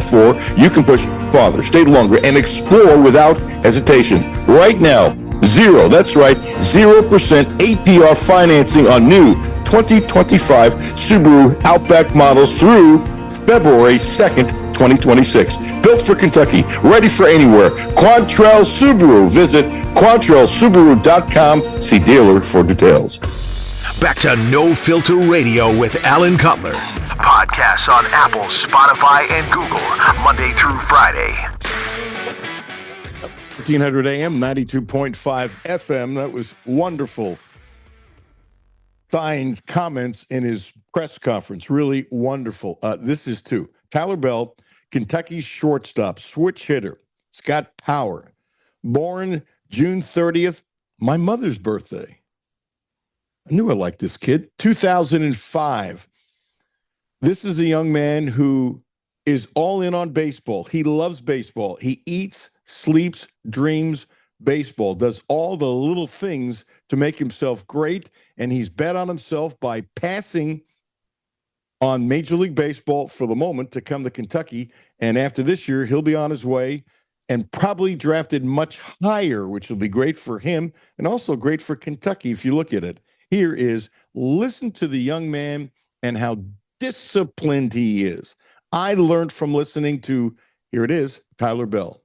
for, you can push farther, stay longer, and explore without hesitation. Right now, that's right, 0% APR financing on new 2025 Subaru Outback models through February 2nd, 2026. Built for Kentucky, ready for anywhere. Quantrell Subaru. Visit QuantrellSubaru.com. See dealer for details. Back to No Filter Radio with Alan Cutler. Podcasts on Apple, Spotify, and Google, Monday through Friday. 1300 AM, 92.5 FM. That was wonderful. Stein's comments in his press conference, really wonderful. This is too. Tyler Bell, Kentucky's shortstop, switch hitter. He's got power. Born June 30th, my mother's birthday. I knew I liked this kid. 2005. This is a young man who is all in on baseball. He loves baseball. He eats, sleeps, dreams baseball, does all the little things to make himself great, and he's bet on himself by passing on Major League Baseball for the moment to come to Kentucky, and after this year, he'll be on his way and probably drafted much higher, which will be great for him and also great for Kentucky if you look at it. Here is, listen to the young man and how disciplined he is. I learned from listening to, here it is, Tyler Bell.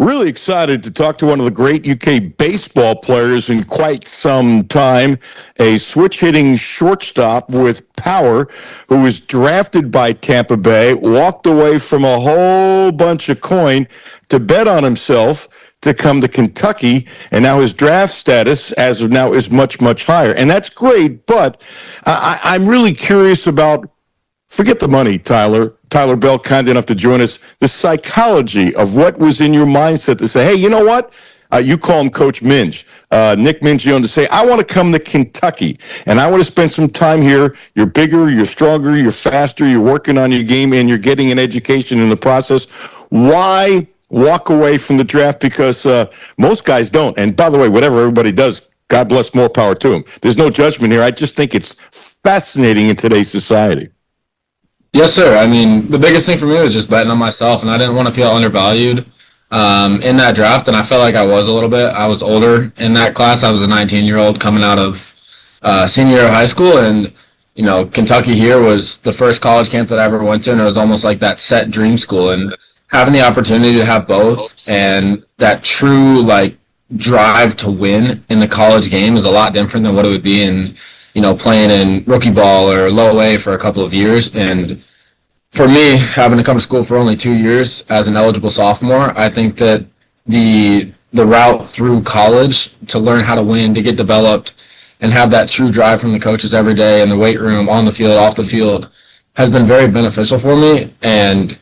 Really excited to talk to one of the great UK baseball players in quite some time, a switch-hitting shortstop with power who was drafted by Tampa Bay, walked away from a whole bunch of coin to bet on himself to come to Kentucky, and now his draft status as of now is much, much higher. And that's great, but I'm really curious about, forget the money, Tyler Bell, kind enough to join us, the psychology of what was in your mindset to say, hey, you know what? You call him Coach Minge, Nick Mingione, to say, I want to come to Kentucky, and I want to spend some time here. You're bigger, you're stronger, you're faster, you're working on your game, and you're getting an education in the process. Why walk away from the draft? Because most guys don't. And by the way, whatever everybody does, God bless, more power to them. There's no judgment here. I just think it's fascinating in today's society. Yes, sir. I mean, the biggest thing for me was just betting on myself, and I didn't want to feel undervalued in that draft, and I felt like I was a little bit. I was older in that class. I was a 19-year-old coming out of senior year of high school, and, you know, Kentucky here was the first college camp that I ever went to, and it was almost like that set dream school, and having the opportunity to have both and that true, like, drive to win in the college game is a lot different than what it would be in, you know, playing in rookie ball or low A for a couple of years. And for me, having to come to school for only 2 years as an eligible sophomore, I think that the route through college to learn how to win, to get developed, and have that true drive from the coaches every day in the weight room, on the field, off the field, has been very beneficial for me. And,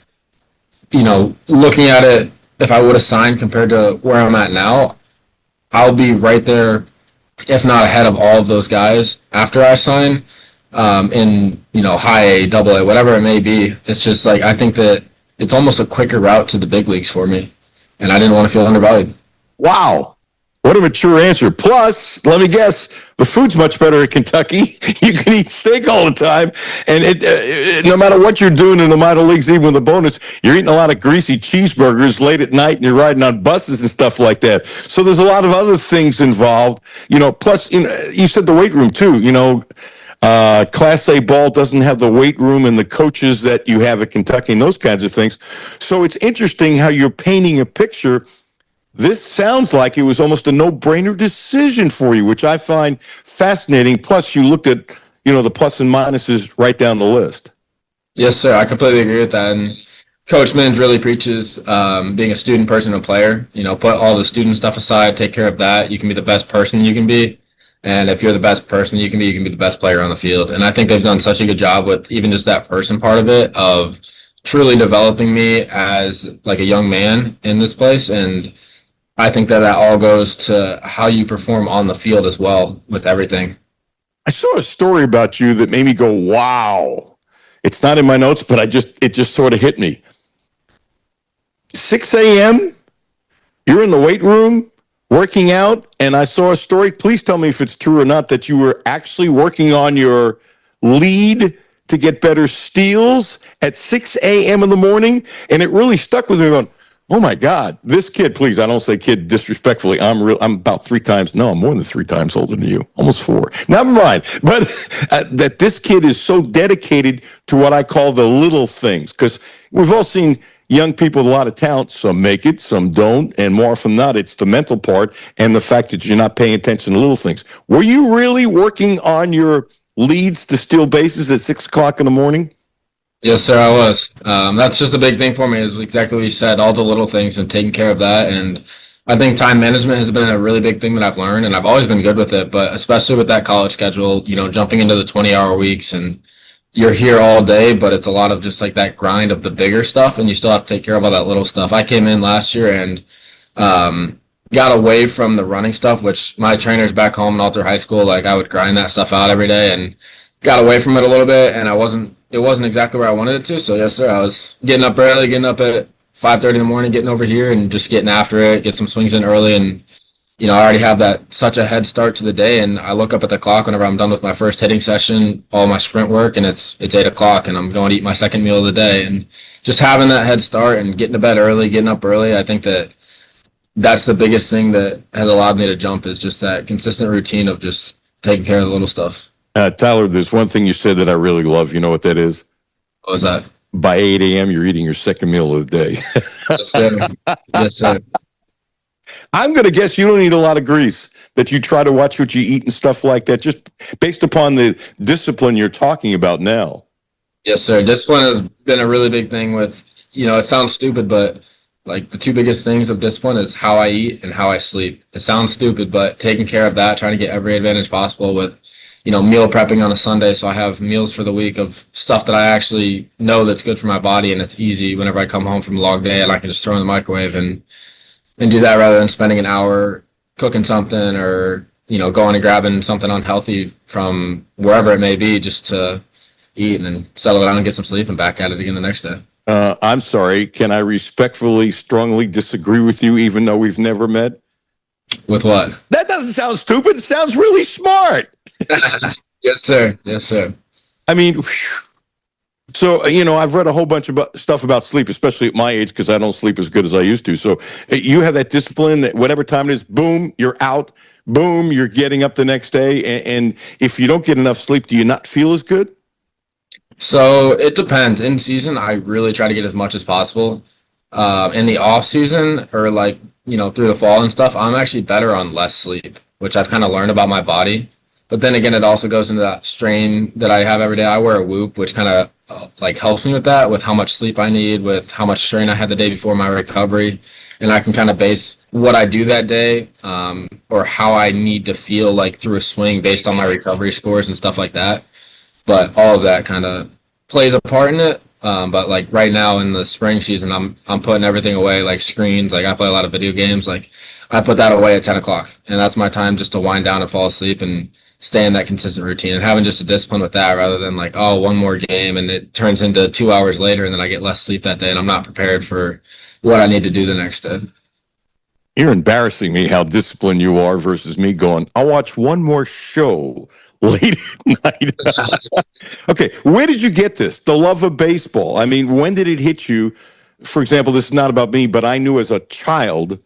you know, looking at it, if I would have signed compared to where I'm at now, I'll be right there, if not ahead of all of those guys after I sign, in, you know, high A, double A, whatever it may be. It's just like, I think that it's almost a quicker route to the big leagues for me, and I didn't want to feel undervalued. Wow. What a mature answer. Plus, let me guess, the food's much better in Kentucky. You can eat steak all the time, and no matter what you're doing in the minor leagues, even with a bonus, you're eating a lot of greasy cheeseburgers late at night, and you're riding on buses and stuff like that. So there's a lot of other things involved. You know, plus, you know, you said the weight room too. You know, Class A ball doesn't have the weight room and the coaches that you have at Kentucky and those kinds of things. So it's interesting how you're painting a picture. This sounds like it was almost a no-brainer decision for you, which I find fascinating. Plus, you looked at, you know, the plus and minuses right down the list. Yes, sir. I completely agree with that. And Coach Minge really preaches being a student, person, and player. You know, put all the student stuff aside, take care of that. You can be the best person you can be. And if you're the best person you can be the best player on the field. And I think they've done such a good job with even just that person part of it, of truly developing me as like a young man in this place. And I think that all goes to how you perform on the field as well with everything. I saw a story about you that made me go, wow. It's not in my notes, but it just sort of hit me. 6 a.m., you're in the weight room working out, and I saw a story. Please tell me if it's true or not, that you were actually working on your lead to get better steals at 6 a.m. in the morning. And it really stuck with me going, oh my God, this kid, please, I don't say kid disrespectfully. I'm about 3 times. No, I'm more than 3 times older than you. Almost 4. Never mind. But that this kid is so dedicated to what I call the little things. Because we've all seen young people with a lot of talent. Some make it, some don't. And more often than not, it's the mental part and the fact that you're not paying attention to little things. Were you really working on your leads to steal bases at 6 o'clock in the morning? Yes, sir, I was. That's just a big thing for me, is exactly what you said, all the little things and taking care of that. And I think time management has been a really big thing that I've learned, and I've always been good with it, but especially with that college schedule, jumping into the 20-hour weeks, and you're here all day, but it's a lot of just like that grind of the bigger stuff, and you still have to take care of all that little stuff. I came in last year and got away from the running stuff, which my trainers back home in Alter High School, like I would grind that stuff out every day, and got away from it a little bit, and it wasn't exactly where I wanted it to. So yes, sir, I was getting up early, getting up at 5:30 in the morning, getting over here and just getting after it, get some swings in early. And, I already have such a head start to the day. And I look up at the clock whenever I'm done with my first hitting session, all my sprint work, and it's 8 o'clock and I'm going to eat my second meal of the day. And just having that head start and getting to bed early, getting up early, I think that's the biggest thing that has allowed me to jump, is just that consistent routine of just taking care of the little stuff. Tyler, there's one thing you said that I really love. You know what that is? What was that? By 8 a.m., you're eating your second meal of the day. Yes, sir. Yes, sir. I'm going to guess you don't eat a lot of grease, that you try to watch what you eat and stuff like that, just based upon the discipline you're talking about now. Yes, sir. Discipline has been a really big thing with, it sounds stupid, but like the 2 biggest things of discipline is how I eat and how I sleep. It sounds stupid, but taking care of that, trying to get every advantage possible with, meal prepping on a Sunday. So I have meals for the week of stuff that I actually know that's good for my body, and it's easy whenever I come home from a long day, and I can just throw in the microwave and do that rather than spending an hour cooking something or, going and grabbing something unhealthy from wherever it may be just to eat and then settle down and get some sleep and back at it again the next day. I'm sorry. Can I respectfully, strongly disagree with you, even though we've never met? With what? That doesn't sound stupid. It sounds really smart. Yes, sir. Yes, sir. I mean, so, I've read a whole bunch of stuff about sleep, especially at my age, because I don't sleep as good as I used to. So you have that discipline that whatever time it is, boom, you're out. Boom, you're getting up the next day. And if you don't get enough sleep, do you not feel as good? So it depends. In season, I really try to get as much as possible. In the off season, or through the fall and stuff, I'm actually better on less sleep, which I've kind of learned about my body. But then again, it also goes into that strain that I have every day. I wear a Whoop, which kind of helps me with that, with how much sleep I need, with how much strain I had the day before my recovery. And I can kind of base what I do that day or how I need to feel like through a swing based on my recovery scores and stuff like that. But all of that kind of plays a part in it. But right now in the spring season, I'm putting everything away, like screens. I play a lot of video games. I put that away at 10 o'clock, and that's my time just to wind down and fall asleep and stay in that consistent routine, and having just a discipline with that rather than one more game and it turns into 2 hours later and then I get less sleep that day and I'm not prepared for what I need to do the next day. You're embarrassing me how disciplined you are versus me going, I'll watch one more show late at night. Okay, where did you get this? The love of baseball. I mean, when did it hit you? For example, this is not about me, but I knew as a child,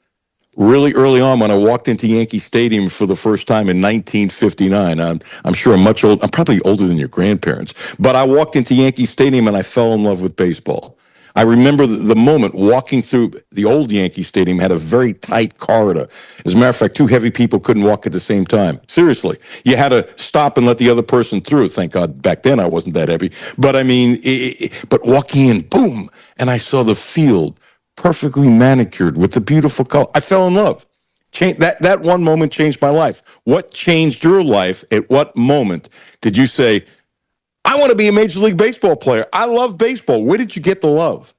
really early on, when I walked into Yankee Stadium for the first time in 1959. I'm sure I'm probably older than your grandparents, but I walked into Yankee Stadium and I fell in love with baseball. I remember the moment walking through the old Yankee Stadium had a very tight corridor. As a matter of fact, 2 heavy people couldn't walk at the same time. Seriously. You had to stop and let the other person through. Thank God back then I wasn't that heavy. But I mean, but walking in, boom, and I saw the field perfectly manicured with the beautiful color. I fell in love. That one moment changed my life. What changed your life? At what moment did you say, I want to be a Major League Baseball player? I love baseball. Where did you get the love?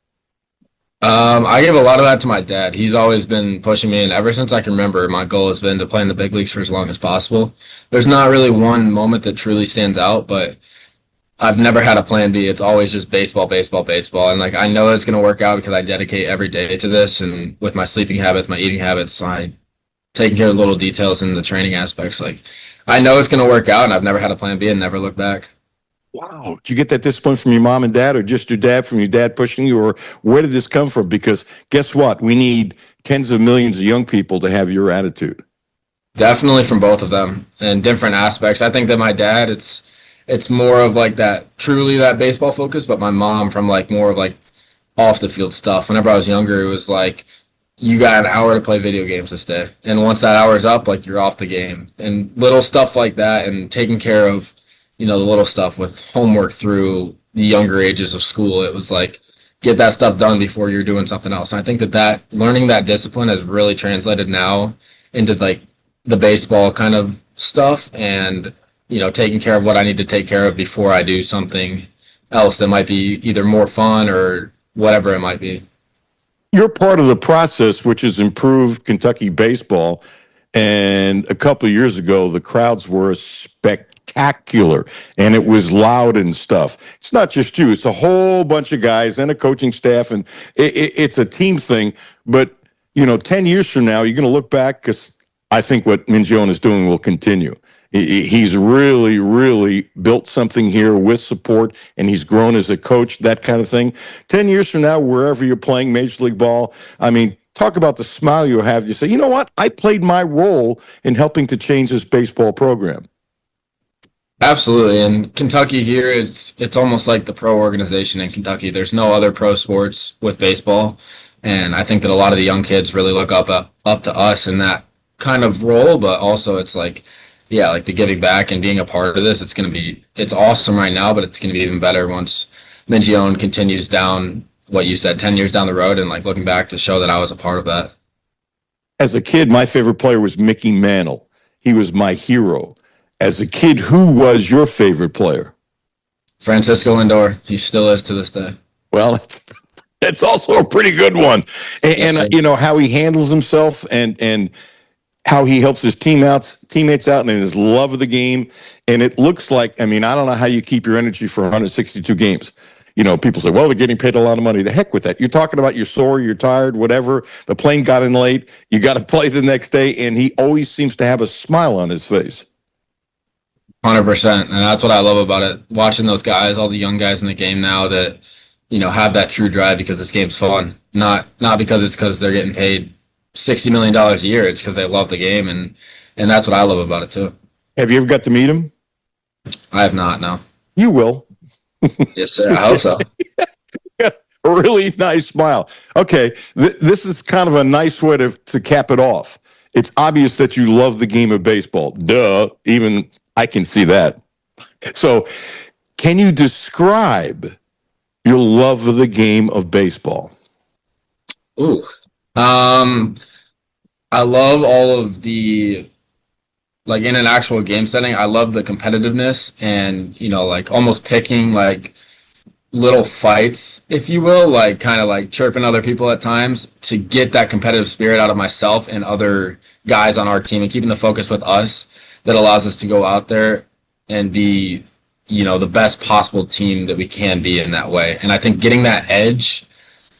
I give a lot of that to my dad. He's always been pushing me, and ever since I can remember, my goal has been to play in the big leagues for as long as possible. There's not really one moment that truly stands out, but I've never had a plan B. It's always just baseball, baseball, baseball. And I know it's going to work out because I dedicate every day to this. And with my sleeping habits, my eating habits, I taking care of the little details and the training aspects. I know it's going to work out, and I've never had a plan B and never looked back. Wow. Did you get that discipline from your mom and dad, or just your dad, from your dad pushing you, or where did this come from? Because guess what? We need tens of millions of young people to have your attitude. Definitely from both of them in different aspects. I think that my dad, it's more of like that truly that baseball focus, but my mom from like more of like off the field stuff. Whenever I was younger, it was like you got an hour to play video games this day, and once that hour is up, like you're off the game, and little stuff like that, and taking care of the little stuff with homework through the younger ages of school. It was like get that stuff done before you're doing something else. And I think that learning that discipline has really translated now into like the baseball kind of stuff, and taking care of what I need to take care of before I do something else that might be either more fun or whatever it might be. You're part of the process, which has improved Kentucky baseball. And a couple of years ago, the crowds were spectacular, and it was loud and stuff. It's not just you; it's a whole bunch of guys and a coaching staff, and it's a team thing. But 10 years from now, you're going to look back, because I think what Mingione is doing will continue. He's really, really built something here with support, and he's grown as a coach, that kind of thing. 10 years from now, wherever you're playing Major League Ball, I mean, talk about the smile you'll have. You say, you know what? I played my role in helping to change this baseball program. Absolutely. And Kentucky here, it's almost like the pro organization in Kentucky. There's no other pro sports with baseball. And I think that a lot of the young kids really look up to us in that kind of role, but also it's like, yeah, like the giving back and being a part of this. It's awesome right now, but it's going to be even better once Mingione continues down what you said, 10 years down the road, and like looking back to show that I was a part of that. As a kid, my favorite player was Mickey Mantle. He was my hero. As a kid, who was your favorite player? Francisco Lindor. He still is to this day. Well, that's also a pretty good one. And how he handles himself, and how he helps his teammates out, and his love of the game. And it looks like, I mean, I don't know how you keep your energy for 162 games. People say, well, they're getting paid a lot of money. The heck with that. You're talking about you're sore, you're tired, whatever. The plane got in late. You got to play the next day. And he always seems to have a smile on his face. 100%. And that's what I love about it. Watching those guys, all the young guys in the game now that, have that true drive because this game's fun. Not because they're getting paid $60 million a year. It's because they love the game. And that's what I love about it too. Have you ever got to meet him? I have not, no. You will. Yes, sir. I hope so. A really nice smile. Okay, this is kind of a nice way to cap it off. It's obvious that you love the game of baseball. Duh, even I can see that. So, can you describe your love of the game of baseball? Ooh. I love all of the, like in an actual game setting, I love the competitiveness and, like almost picking like little fights, if you will, like kind of like chirping other people at times to get that competitive spirit out of myself and other guys on our team, and keeping the focus with us that allows us to go out there and be, the best possible team that we can be in that way. And I think getting that edge,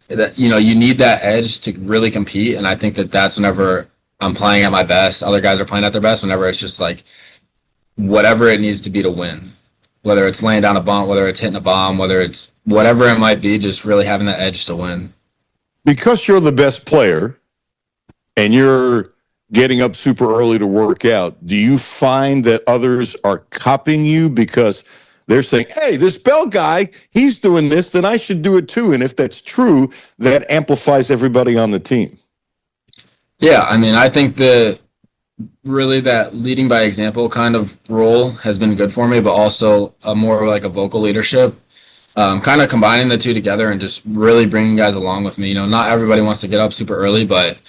that, you need that edge to really compete. And I think that's whenever I'm playing at my best, other guys are playing at their best, whenever it's just like whatever it needs to be to win, whether it's laying down a bunt, whether it's hitting a bomb, whether it's whatever it might be, just really having that edge to win. Because you're the best player and you're getting up super early to work out, do you find that others are copying you because they're saying, hey, this Bell guy, he's doing this, then I should do it too? And if that's true, that amplifies everybody on the team. Yeah, I mean, I think that really that leading by example kind of role has been good for me, but also a more like a vocal leadership, kind of combining the two together and just really bringing guys along with me. Not everybody wants to get up super early, but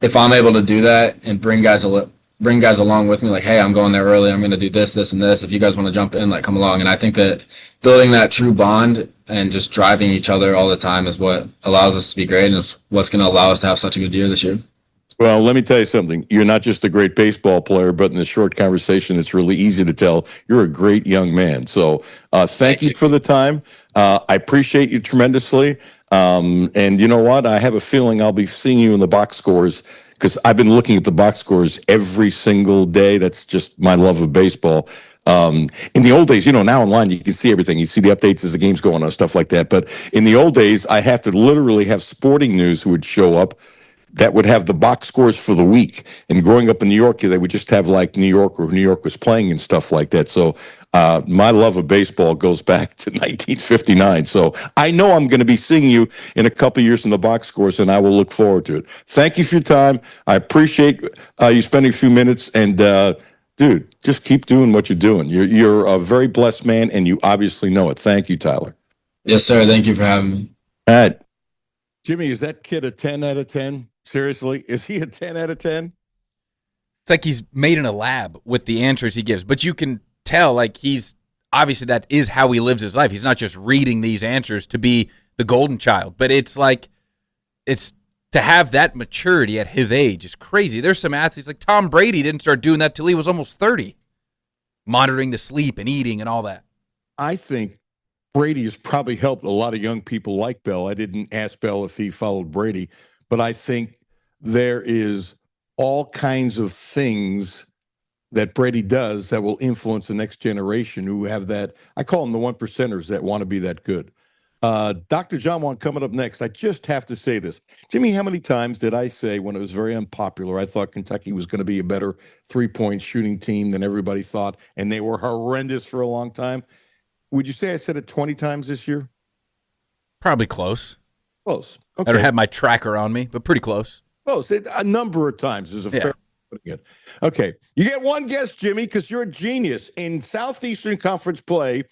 if I'm able to do that and bring guys along with me, like, hey, I'm going there early, I'm going to do this, this, and this. If you guys want to jump in, like, come along. And I think that building that true bond and just driving each other all the time is what allows us to be great, and is what's going to allow us to have such a good year this year. Well, let me tell you something. You're not just a great baseball player, but in this short conversation, it's really easy to tell you're a great young man. So thank you for the time. I appreciate you tremendously. And you know what? I have a feeling I'll be seeing you in the box scores, because I've been looking at the box scores every single day. That's just my love of baseball. In the old days, now online you can see everything. You see the updates as the game's going on, stuff like that. But in the old days, I have to literally have Sporting News who would show up that would have the box scores for the week. And growing up in New York, they would just have like New York or who New York was playing and stuff like that. So my love of baseball goes back to 1959. So I know I'm going to be seeing you in a couple of years in the box scores, and I will look forward to it. Thank you for your time. I appreciate you spending a few minutes. And, dude, just keep doing what you're doing. You're a very blessed man, and you obviously know it. Thank you, Tyler. Yes, sir. Thank you for having me. All right. Jimmy, is that kid a 10 out of 10? Seriously? Is he a 10 out of 10? It's like he's made in a lab with the answers he gives. But you can tell, like, he's obviously that is how he lives his life. He's not just reading these answers to be the golden child. But it's like, it's to have that maturity at his age is crazy. There's some athletes, like Tom Brady didn't start doing that till he was almost 30, monitoring the sleep and eating and all that. I think Brady has probably helped a lot of young people like Bell. I didn't ask Bell if he followed Brady, but I think there is all kinds of things that Brady does that will influence the next generation who have that. I call them the one percenters that want to be that good. Dr. John Wan coming up next. I just have to say this. Jimmy, how many times did I say when it was very unpopular, I thought Kentucky was going to be a better three-point shooting team than everybody thought, and they were horrendous for a long time? Would you say I said it 20 times this year? Probably close. Close. I Okay. don't have my tracker on me, but pretty close. Close. A number of times is a fair way of putting it. Okay. You get one guess, Jimmy, because you're a genius. In Southeastern Conference play,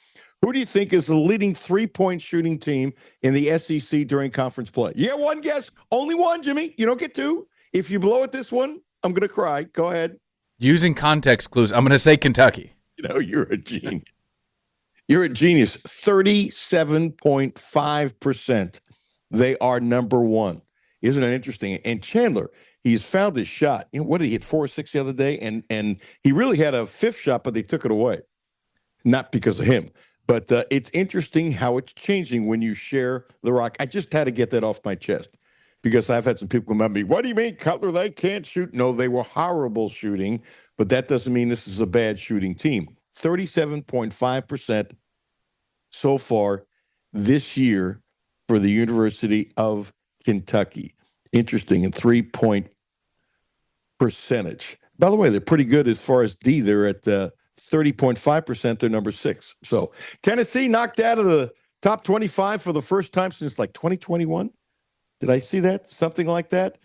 who do you think is the leading three-point shooting team in the SEC during conference play? You get one guess. Only one, Jimmy. You don't get two. If you blow at this one, I'm going to cry. Go ahead. Using context clues, I'm going to say Kentucky. You're a genius. You're a genius. 37.5%. They are number one. Isn't that interesting? And Chandler, he's found his shot. What did he hit? 4 or 6 the other day? And he really had a fifth shot, but they took it away. Not because of him. But it's interesting how it's changing when you share the rock. I just had to get that off my chest because I've had some people come at me. What do you mean, Cutler? They can't shoot. No, they were horrible shooting, but that doesn't mean this is a bad shooting team. 37.5% so far this year for the University of Kentucky. Interesting. And 3-point percentage. By the way, they're pretty good as far as D. They're at 30.5%. They're number 6. So Tennessee knocked out of the top 25 for the first time since like 2021. Did I see that? Something like that?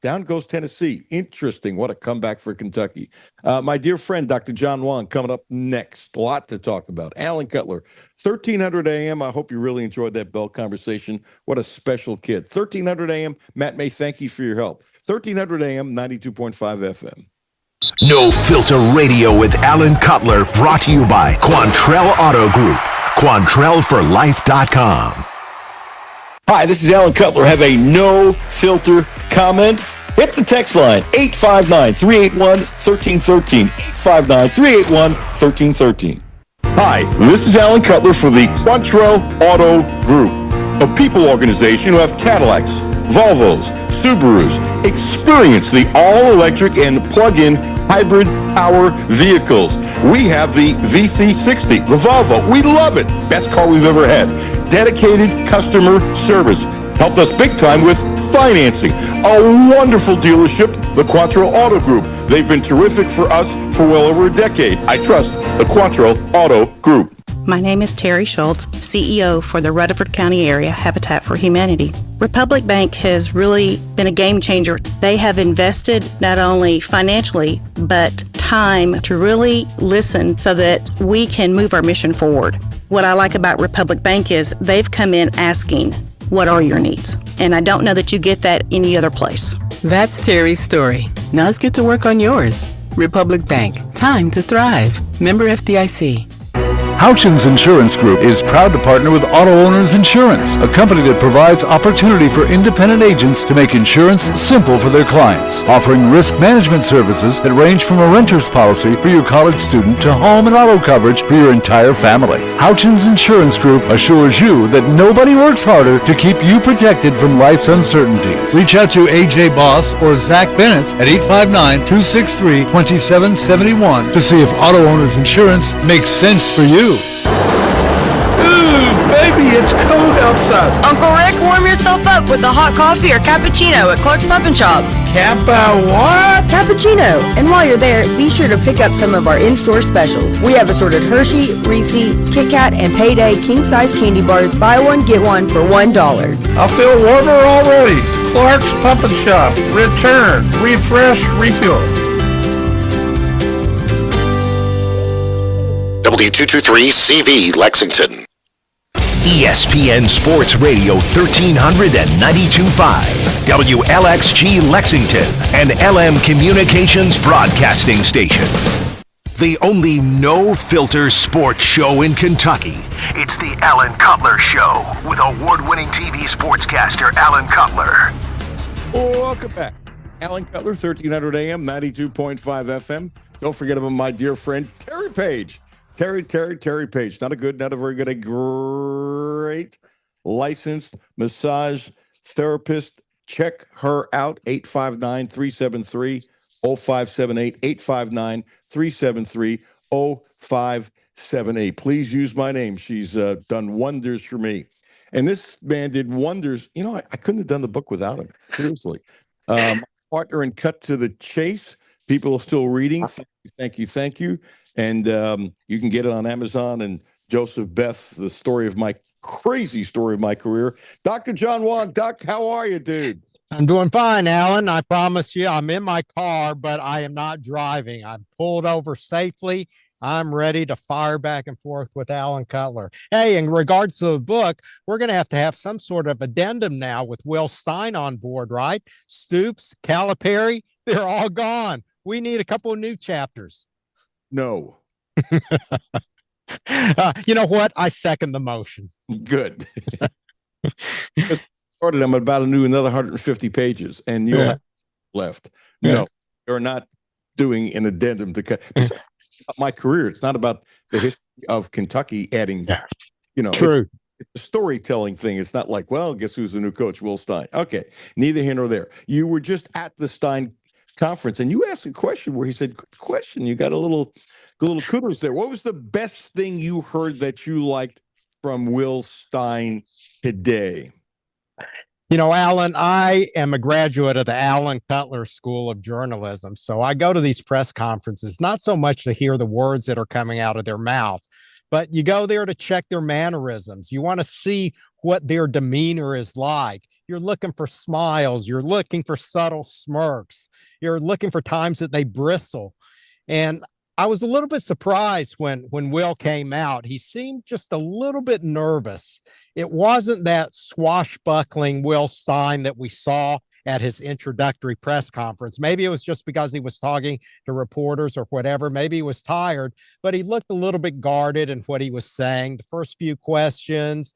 Down goes Tennessee. Interesting. What a comeback for Kentucky. My dear friend, Dr. John Wan, coming up next. A lot to talk about. Alan Cutler, 1300 AM. I hope you really enjoyed that Bell conversation. What a special kid. 1300 AM. Matt May, thank you for your help. 1300 AM, 92.5 FM. No Filter Radio with Alan Cutler, brought to you by Quantrell Auto Group. QuantrellForLife.com. Hi, this is Alan Cutler. Have a no-filter comment? Hit the text line, 859-381-1313. 859-381-1313. Hi, this is Alan Cutler for the Quantrell Auto Group, a people organization who have Cadillacs, Volvos, Subarus. Experience the all-electric and plug-in hybrid power vehicles. We have the VC60, the Volvo. We love it. Best car we've ever had. Dedicated customer service. Helped us big time with financing. A wonderful dealership, the Quantrell Auto Group. They've been terrific for us for well over a decade. I trust the Quantrell Auto Group. My name is Terry Schultz, CEO for the Rutherford County Area Habitat for Humanity. Republic Bank has really been a game changer. They have invested not only financially, but time to really listen so that we can move our mission forward. What I like about Republic Bank is they've come in asking, what are your needs? And I don't know that you get that any other place. That's Terry's story. Now let's get to work on yours. Republic Bank, time to thrive. Member FDIC. Houchins Insurance Group is proud to partner with Auto Owners Insurance, a company that provides opportunity for independent agents to make insurance simple for their clients, offering risk management services that range from a renter's policy for your college student to home and auto coverage for your entire family. Houchins Insurance Group assures you that nobody works harder to keep you protected from life's uncertainties. Reach out to AJ Boss or Zach Bennett at 859-263-2771 to see if Auto Owners Insurance makes sense for you. Ooh, baby, it's cold outside. Uncle Rick, warm yourself up with a hot coffee or cappuccino at Clark's Pub and Shop. Kappa what? Cappuccino. And while you're there, be sure to pick up some of our in-store specials. We have assorted Hershey, Reese, Kit Kat, and Payday king-size candy bars. Buy one, get one for $1. I feel warmer already. Clark's Pub and Shop. Return, refresh, refuel. W223CV Lexington. ESPN Sports Radio 1300 and 92.5, WLXG Lexington, and LM Communications Broadcasting Station. The only no-filter sports show in Kentucky. It's the Alan Cutler Show with award-winning TV sportscaster Alan Cutler. Welcome back. Alan Cutler, 1300 AM, 92.5 FM. Don't forget about my dear friend, Terry Page. Terry Page. Not a very good, a great licensed massage therapist. Check her out, 859-373-0578, 859-373-0578. Please use my name. She's done wonders for me. And this man did wonders. You know, I couldn't have done the book without him. Seriously. Partner in Cut to the Chase. People are still reading. Thank you. And you can get it on Amazon. And Joseph Beth, the crazy story of my career. Dr. John Wong. Doc, how are you, dude? I'm doing fine, Alan. I promise you, I'm in my car, but I am not driving. I'm pulled over safely. I'm ready to fire back and forth with Alan Cutler. Hey, in regards to the book, we're going to have some sort of addendum now with Will Stein on board, right? Stoops, Calipari, they're all gone. We need a couple of new chapters. No. You know what? I second the motion. Good. Started, I'm about to do another 150 pages, and you'll have left. Yeah. No, you're not doing an addendum to cut. It's about my career. It's not about the history of Kentucky adding, True. It's a storytelling thing. It's not like, well, guess who's the new coach? Will Stein. Okay. Neither here nor there. You were just at the Stein conference, and you asked a question where he said, good question. You got a little kudos there. What was the best thing you heard that you liked from Will Stein today? You know, Alan, I am a graduate of the Alan Cutler School of Journalism. So I go to these press conferences, not so much to hear the words that are coming out of their mouth, but you go there to check their mannerisms. You want to see what their demeanor is like. You're looking for smiles. You're looking for subtle smirks. You're looking for times that they bristle. And I was a little bit surprised when Will came out. He seemed just a little bit nervous. It wasn't that swashbuckling Will Stein that we saw at his introductory press conference. Maybe it was just because he was talking to reporters or whatever. Maybe he was tired, but he looked a little bit guarded in what he was saying. The first few questions,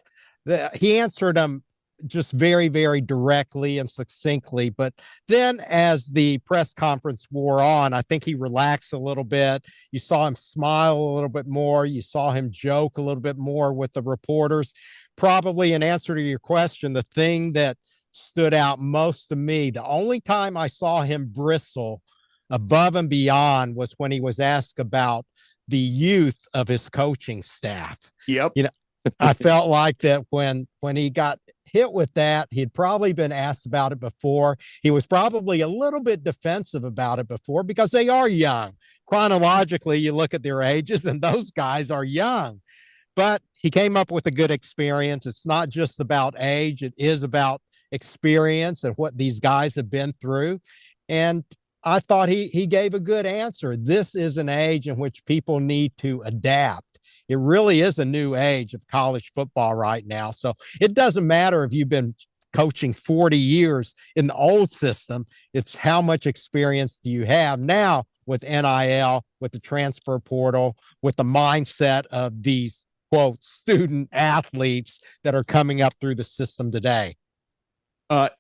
he answered them just very, very directly and succinctly. But then as the press conference wore on, I think he relaxed a little bit. You saw him smile a little bit more. You saw him joke a little bit more with the reporters. Probably in answer to your question, the thing that stood out most to me, the only time I saw him bristle above and beyond was when he was asked about the youth of his coaching staff. Yep. You know, I felt like that when he got hit with that, he'd probably been asked about it before. He was probably a little bit defensive about it before because they are young. Chronologically, you look at their ages and those guys are young, but he came up with a good experience. It's not just about age. It is about experience and what these guys have been through. And I thought he gave a good answer. This is an age in which people need to adapt. It really is a new age of college football right now. So it doesn't matter if you've been coaching 40 years in the old system. It's how much experience do you have now with NIL, with the transfer portal, with the mindset of these, quote, student athletes that are coming up through the system today?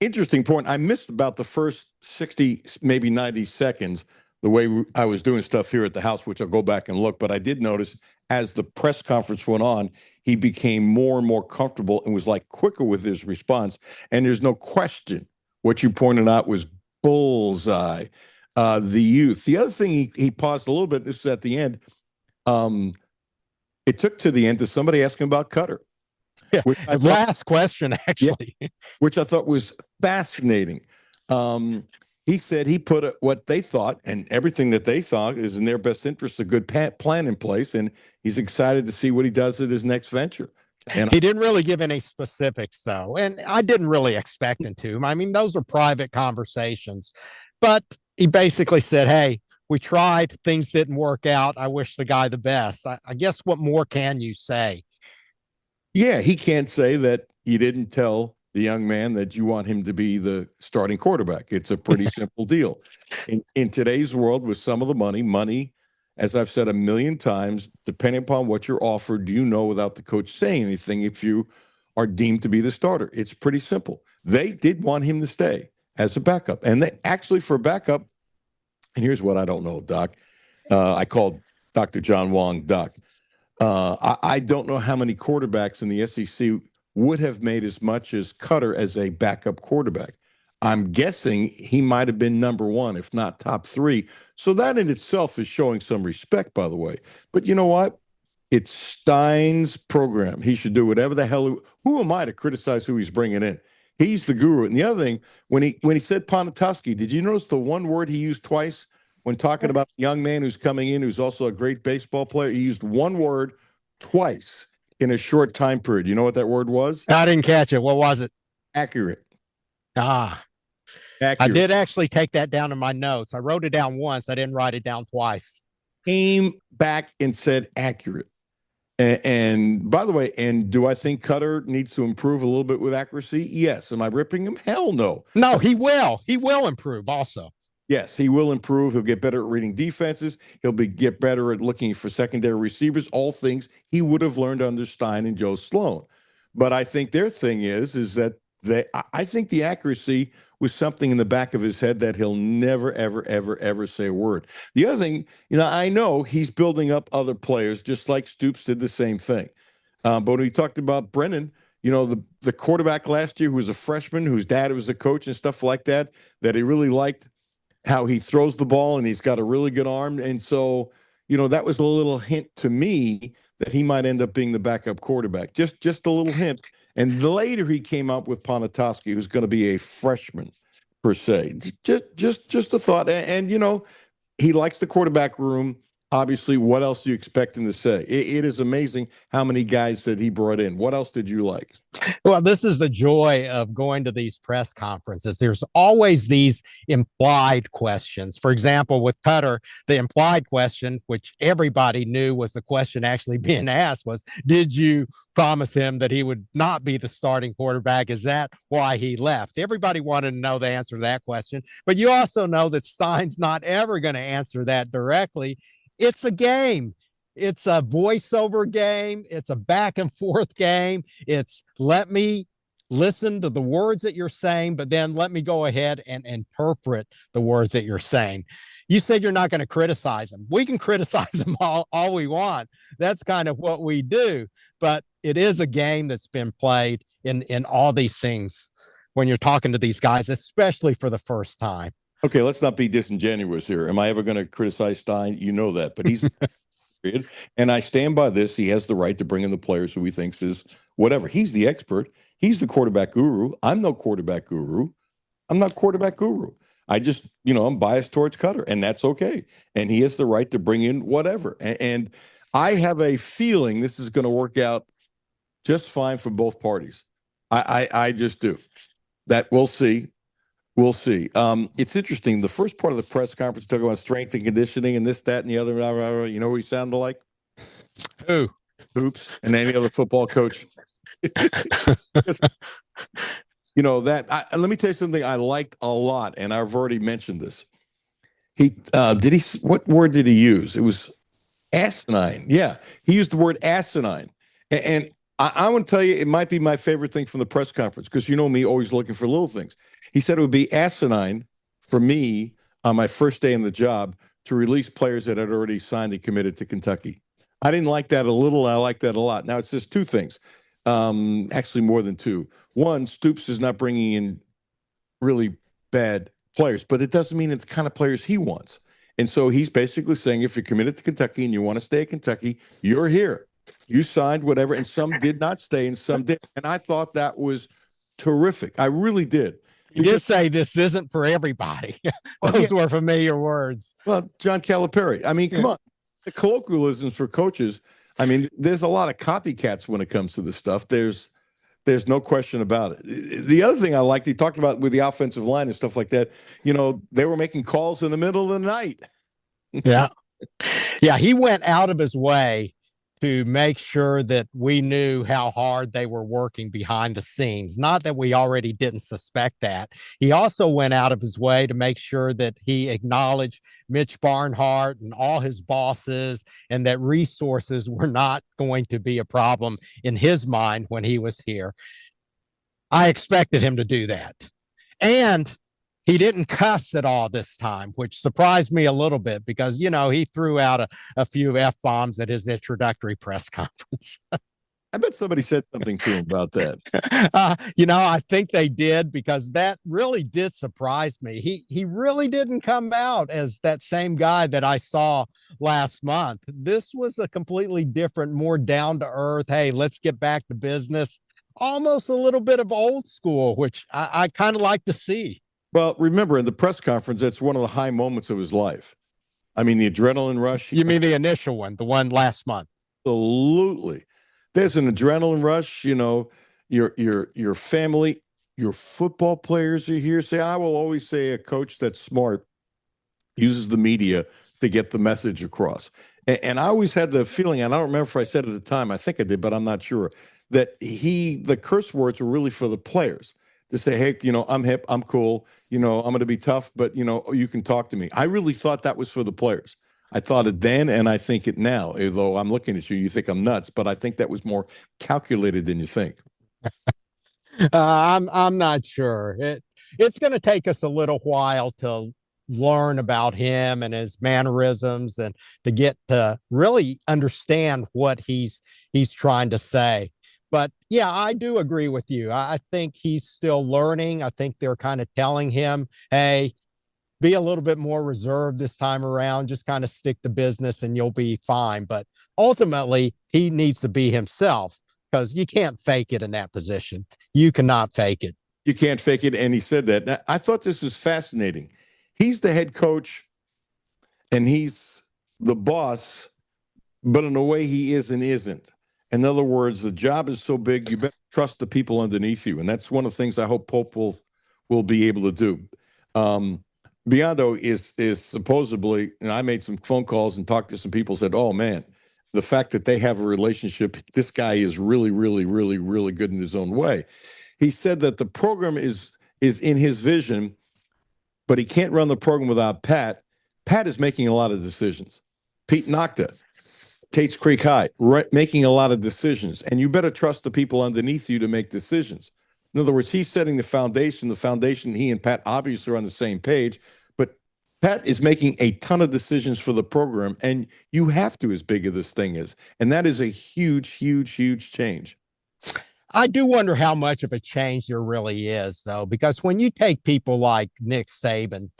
Interesting point. I missed about the first 60, maybe 90 seconds, the way I was doing stuff here at the house, which I'll go back and look. But I did notice as the press conference went on, he became more and more comfortable and was like quicker with his response. And there's no question what you pointed out was bullseye. The youth. The other thing he paused a little bit. This is at the end. It took to the end to somebody asking about Cutler. Yeah, last question, actually. Yeah, which I thought was fascinating. He said he put what they thought and everything that they thought is in their best interest, a good plan in place, and he's excited to see what he does at his next venture. And he didn't really give any specifics, though, and I didn't really expect him to. I mean, those are private conversations, but he basically said, hey, we tried, things didn't work out. I wish the guy the best. I guess what more can you say? Yeah, he can't say that you didn't tell the young man that you want him to be the starting quarterback. It's a pretty simple deal. In today's world, with some of the money, as I've said a million times, depending upon what you're offered, you know without the coach saying anything if you are deemed to be the starter. It's pretty simple. They did want him to stay as a backup. And they actually, for backup, and here's what I don't know, Doc. I called Dr. John Wong Doc. I don't know how many quarterbacks in the SEC would have made as much as Cutler as a backup quarterback. I'm guessing he might have been number one, if not top three. So that in itself is showing some respect, by the way. But you know what? It's Stein's program. He should do whatever the hell. Who am I to criticize who he's bringing in? He's the guru. And the other thing, when he said Ponatoski, did you notice the one word he used twice? When talking about the young man who's coming in, who's also a great baseball player, he used one word twice in a short time period. You know what that word was? I didn't catch it. What was it? Accurate. Accurate. I did actually take that down in my notes. I wrote it down once. I didn't write it down twice. Came back and said accurate. And by the way, and do I think Cutler needs to improve a little bit with accuracy? Yes. Am I ripping him? Hell no. No, he will. He will improve also. Yes, he will improve. He'll get better at reading defenses. He'll get better at looking for secondary receivers, all things he would have learned under Stein and Joe Sloan. But I think their thing is that I think the accuracy was something in the back of his head that he'll never, ever, ever, ever say a word. The other thing, I know he's building up other players, just like Stoops did the same thing. But when we talked about Brennan, the quarterback last year who was a freshman, whose dad was a coach and stuff like that he really liked how he throws the ball and he's got a really good arm. And so, that was a little hint to me that he might end up being the backup quarterback. Just a little hint. And later he came up with Ponatoski, who's going to be a freshman per se. Just a thought. And he likes the quarterback room. Obviously, what else do you expect him to say? It is amazing how many guys that he brought in. What else did you like? Well, this is the joy of going to these press conferences. There's always these implied questions. For example, with Cutler, the implied question, which everybody knew was the question actually being asked, was, did you promise him that he would not be the starting quarterback? Is that why he left? Everybody wanted to know the answer to that question. But you also know that Stein's not ever going to answer that directly. It's a game. It's a voiceover game. It's a back and forth game. It's let me listen to the words that you're saying, but then let me go ahead and interpret the words that you're saying. You said you're not going to criticize him. We can criticize him all we want. That's kind of what we do. But it is a game that's been played in all these things when you're talking to these guys, especially for the first time. Okay, let's not be disingenuous here. Am I ever going to criticize Stein? You know that, but he's and I stand by this. He has the right to bring in the players who he thinks is whatever. He's the expert. He's the quarterback guru. I'm no quarterback guru. I'm not quarterback guru. I just, I'm biased towards Cutler, and that's okay. And he has the right to bring in whatever. And I have a feeling this is going to work out just fine for both parties. I just do. That we'll see. We'll see. It's interesting. The first part of the press conference talking about strength and conditioning and this, that, and the other. You know who he sounded like? Who? Oops. And any other football coach. Let me tell you something I liked a lot, and I've already mentioned this. What word did he use? It was asinine. Yeah, he used the word asinine. And I want to tell you, it might be my favorite thing from the press conference, because you know me, always looking for little things. He said it would be asinine for me on my first day in the job to release players that had already signed and committed to Kentucky. I didn't like that a little. I like that a lot. Now, it's just two things, actually more than two. One, Stoops is not bringing in really bad players, but it doesn't mean it's the kind of players he wants. And so he's basically saying, if you're committed to Kentucky and you want to stay at Kentucky, you're here. You signed whatever, and some did not stay and some did. And I thought that was terrific. I really did. You did say this isn't for everybody. Those were familiar words. Well, John Calipari. I mean, come on. The colloquialisms for coaches. I mean, there's a lot of copycats when it comes to this stuff. There's no question about it. The other thing I liked, he talked about with the offensive line and stuff like that, you know, they were making calls in the middle of the night. Yeah. Yeah. He went out of his way to make sure that we knew how hard they were working behind the scenes. Not that we already didn't suspect that. He also went out of his way to make sure that he acknowledged Mitch Barnhart and all his bosses, and that resources were not going to be a problem in his mind when he was here. I expected him to do that. And he didn't cuss at all this time, which surprised me a little bit because, you know, he threw out a few F-bombs at his introductory press conference. I bet somebody said something to him about that. You know, I think they did, because that really did surprise me. He really didn't come out as that same guy that I saw last month. This was a completely different, more down to earth. Hey, let's get back to business. Almost a little bit of old school, which I kind of like to see. Well, remember, in the press conference, that's one of the high moments of his life. I mean, the adrenaline rush. You mean the initial one, the one last month? Absolutely. There's an adrenaline rush. You know, your family, your football players are here. I will always say a coach that's smart uses the media to get the message across. And I always had the feeling, and I don't remember if I said it at the time, I think I did, but I'm not sure, that the curse words were really for the players. To say, hey, you know, I'm hip, I'm cool, you know, I'm going to be tough, but, you know, you can talk to me. I really thought that was for the players. I thought it then, and I think it now. Although I'm looking at you, you think I'm nuts, but I think that was more calculated than you think. I'm not sure. It's going to take us a little while to learn about him and his mannerisms, and to get to really understand what he's trying to say. But yeah, I do agree with you. I think he's still learning. I think they're kind of telling him, hey, be a little bit more reserved this time around. Just kind of stick to business and you'll be fine. But ultimately, he needs to be himself, because you can't fake it in that position. You cannot fake it. You can't fake it. And he said that. Now, I thought this was fascinating. He's the head coach and he's the boss, but in a way he is and isn't. In other words, the job is so big, you better trust the people underneath you. And that's one of the things I hope Pope will be able to do. Biondo is supposedly, and I made some phone calls and talked to some people, said, oh, man, the fact that they have a relationship, this guy is really, really, really, really good in his own way. He said that the program is in his vision, but he can't run the program without Pat. Pat is making a lot of decisions. Pete Nocta, Tate's Creek High, making a lot of decisions, and you better trust the people underneath you to make decisions. In other words, he's setting the foundation. The foundation, he and Pat obviously are on the same page, but Pat is making a ton of decisions for the program, and you have to, as big as this thing is. And that is a huge, huge, huge change. I do wonder how much of a change there really is, though, because when you take people like Nick Saban,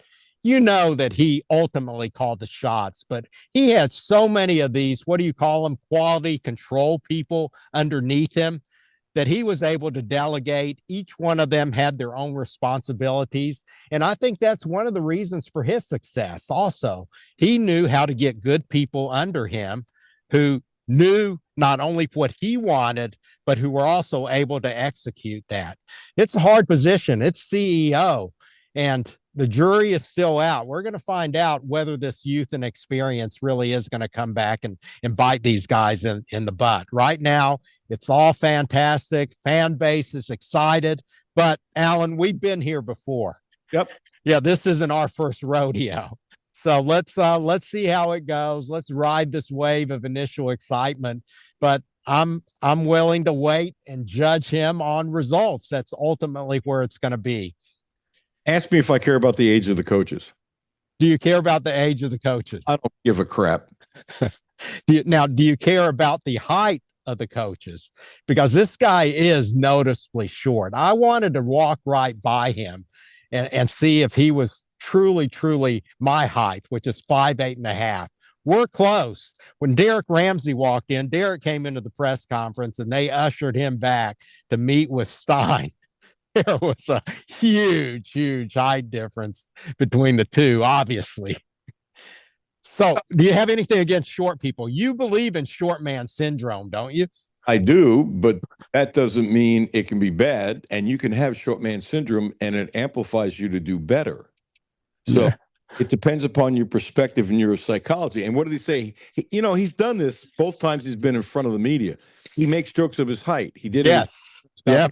you know that he ultimately called the shots, but he had so many of these, what do you call them, quality control people underneath him, that he was able to delegate. Each one of them had their own responsibilities. And I think that's one of the reasons for his success. Also, he knew how to get good people under him who knew not only what he wanted, but who were also able to execute that. It's a hard position. It's CEO, and the jury is still out. We're going to find out whether this youth and experience really is going to come back and bite these guys in the butt. Right now, it's all fantastic. Fan base is excited. But, Alan, we've been here before. Yep. Yeah, this isn't our first rodeo. So let's see how it goes. Let's ride this wave of initial excitement. But I'm willing to wait and judge him on results. That's ultimately where it's going to be. Ask me if I care about the age of the coaches. Do you care about the age of the coaches? I don't give a crap. Do you care about the height of the coaches? Because this guy is noticeably short. I wanted to walk right by him and see if he was truly my height, which is 5'8.5". We're close. When Derek Ramsey walked in, Derek came into the press conference and they ushered him back to meet with Stein. There was a huge height difference between the two, obviously. So, do you have anything against short people? You believe in short man syndrome, don't you? I do, but that doesn't mean it can be bad. And you can have short man syndrome and it amplifies you to do better. So it depends upon your perspective and your psychology. And what did he say? He's done this both times he's been in front of the media. He makes jokes of his height. He did. Yes. Yeah.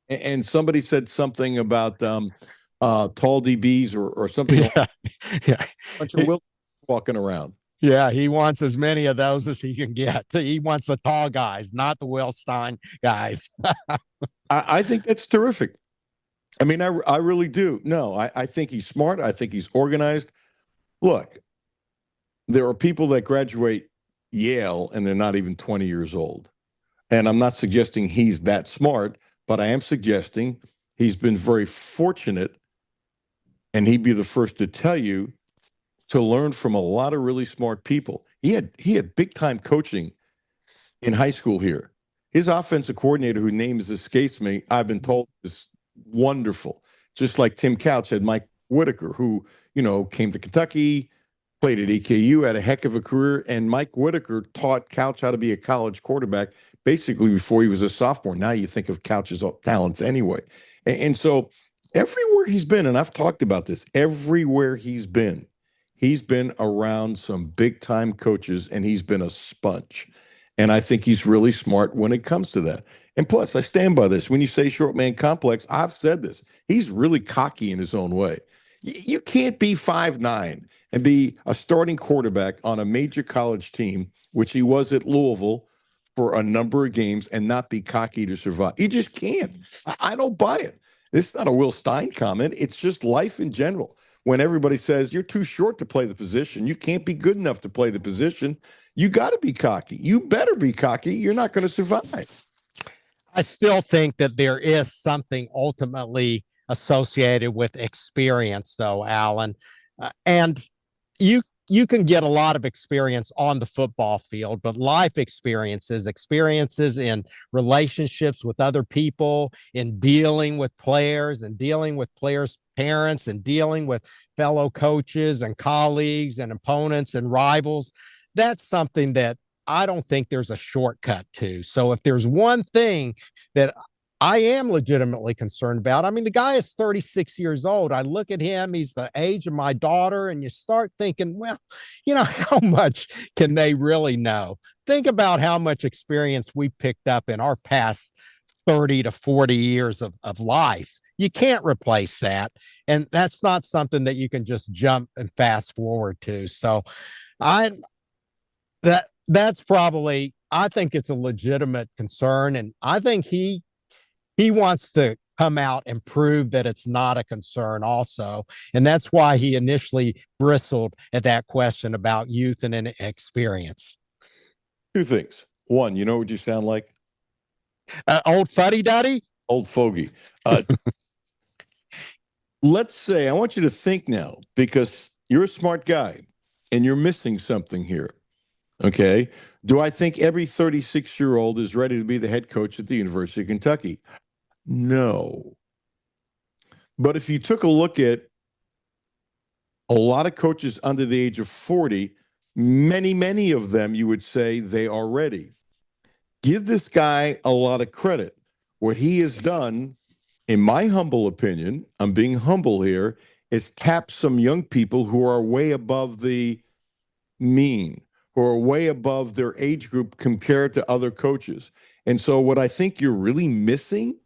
And somebody said something about tall DBs or something. Yeah. Bunch of Will walking around. Yeah, he wants as many of those as he can get. He wants the tall guys, not the Will Stein guys. I think that's terrific. I mean, I really do. No, I think he's smart. I think he's organized. Look, there are people that graduate Yale and they're not even 20 years old. And I'm not suggesting he's that smart, but I am suggesting he's been very fortunate, and he'd be the first to tell you, to learn from a lot of really smart people. He had big time coaching in high school here. His offensive coordinator, whose name escapes me, I've been told is wonderful. Just like Tim Couch had Mike Whitaker, who, came to Kentucky, played at EKU, had a heck of a career. And Mike Whitaker taught Couch how to be a college quarterback basically before he was a sophomore. Now you think of Couch's talents anyway. And so everywhere he's been, and I've talked about this, everywhere he's been around some big time coaches, and he's been a sponge. And I think he's really smart when it comes to that. And plus, I stand by this. When you say short man complex, I've said this. He's really cocky in his own way. You can't be 5'9" and be a starting quarterback on a major college team, which he was at Louisville for a number of games, and not be cocky to survive. You just can't. I don't buy it. It's not a Will Stein comment. It's just life in general. When everybody says you're too short to play the position, you can't be good enough to play the position, you got to be cocky. You better be cocky. You're not going to survive. I still think that there is something ultimately associated with experience, though, Alan. And you can get a lot of experience on the football field, but life experiences in relationships with other people, in dealing with players and dealing with players' parents and dealing with fellow coaches and colleagues and opponents and rivals. That's something that I don't think there's a shortcut to. So if there's one thing that I am legitimately concerned about, I mean, the guy is 36 years old. I look at him, he's the age of my daughter, and you start thinking, well, how much can they really know? Think about how much experience we picked up in our past 30 to 40 years of life. You can't replace that. And that's not something that you can just jump and fast forward to. So that's probably, I think it's a legitimate concern. And I think he wants to come out and prove that it's not a concern also. And that's why he initially bristled at that question about youth and inexperience. Two things. One, you know what you sound like? Old fuddy-duddy? Old fogey. Let's say, I want you to think now, because you're a smart guy and you're missing something here. Okay. Do I think every 36-year-old is ready to be the head coach at the University of Kentucky? No. But if you took a look at a lot of coaches under the age of 40, many of them, you would say they are ready. Give this guy a lot of credit. What he has done, in my humble opinion, I'm being humble here, is tap some young people who are way above the mean, who are way above their age group compared to other coaches. And so what I think you're really missing,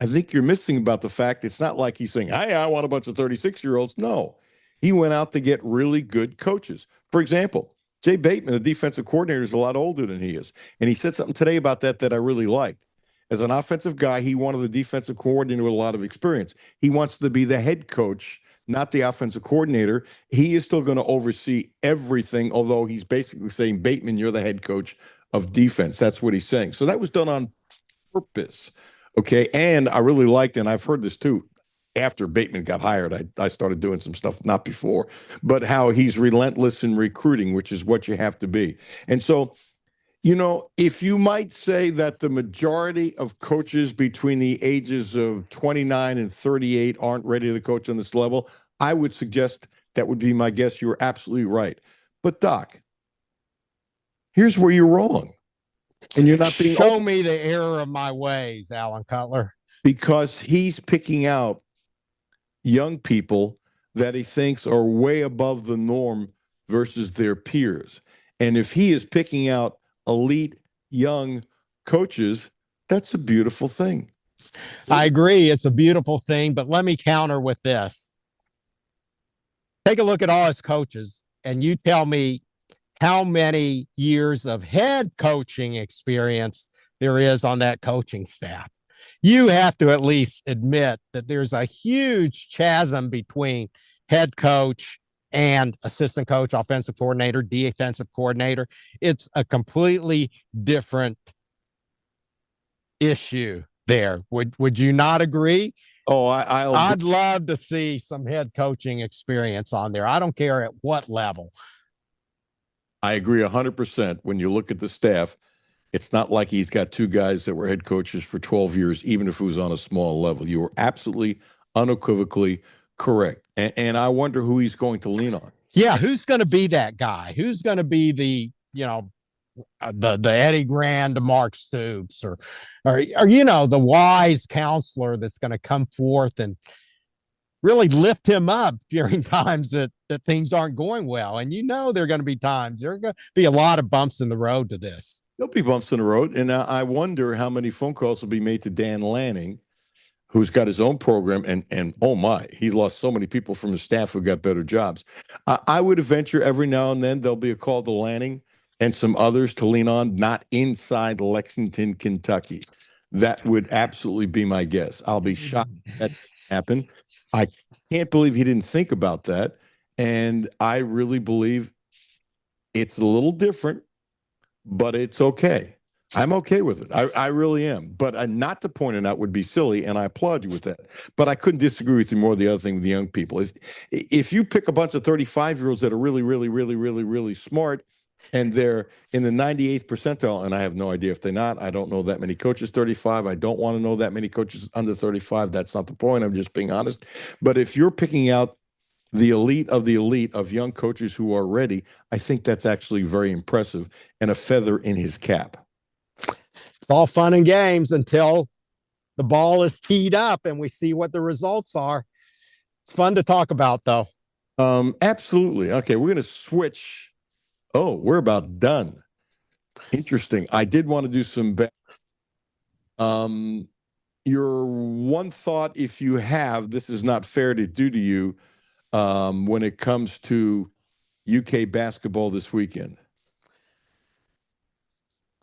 about the fact it's not like he's saying, hey, I want a bunch of 36-year-olds. No, He went out to get really good coaches. For example, Jay Bateman, the defensive coordinator, is a lot older than he is. And he said something today about that I really liked. As an offensive guy, he wanted the defensive coordinator with a lot of experience. He wants to be the head coach, not the offensive coordinator. He is still going to oversee everything, although he's basically saying, Bateman, you're the head coach of defense. That's what he's saying. So that was done on purpose. Okay. And I really liked, and I've heard this too, after Bateman got hired, I started doing some stuff, not before, but how he's relentless in recruiting, which is what you have to be. And so, if you might say that the majority of coaches between the ages of 29 and 38 aren't ready to coach on this level, I would suggest that would be my guess. You're absolutely right. But Doc, here's where you're wrong. And you're not being Show me the error of my ways, Alan Cutler. Because he's picking out young people that he thinks are way above the norm versus their peers. And if he is picking out elite young coaches, that's a beautiful thing. I agree. It's a beautiful thing, but let me counter with this. Take a look at all his coaches and you tell me how many years of head coaching experience there is on that coaching staff. You have to at least admit that there's a huge chasm between head coach and assistant coach, offensive coordinator, defensive coordinator. It's a completely different issue there. Would you not agree? Oh, I'd love to see some head coaching experience on there. I don't care at what level. I agree 100%. When you look at the staff, it's not like he's got two guys that were head coaches for 12 years, even if it was on a small level. You were absolutely unequivocally correct. And I wonder who he's going to lean on. Yeah, who's going to be that guy? Who's going to be the Eddie Grand to Mark Stoops or the wise counselor that's going to come forth and really lift him up during times that things aren't going well. And there are going to be times, there are going to be a lot of bumps in the road to this. There'll be bumps in the road. And I wonder how many phone calls will be made to Dan Lanning, who's got his own program. And oh my, he's lost so many people from his staff who got better jobs. I would venture every now and then there'll be a call to Lanning and some others to lean on, not inside Lexington, Kentucky. That would absolutely be my guess. I'll be shocked if that happened. I can't believe he didn't think about that. And I really believe it's a little different, but it's okay. I'm okay with it. I really am. But not to point it out would be silly, and I applaud you with that. But I couldn't disagree with you more. The other thing with the young people, if you pick a bunch of 35-year-olds that are really, really, really, really, really smart, and they're in the 98th percentile, and I have no idea if they're not. I don't know that many coaches 35. I don't want to know that many coaches under 35. That's not the point. I'm just being honest. But if you're picking out the elite of young coaches who are ready, I think that's actually very impressive and a feather in his cap. It's all fun and games until the ball is teed up and we see what the results are. It's fun to talk about, though. Absolutely. Okay, we're going to switch. Oh, we're about done. Interesting. I did want to do some your one thought, if you have, this is not fair to do to you, when it comes to UK basketball this weekend.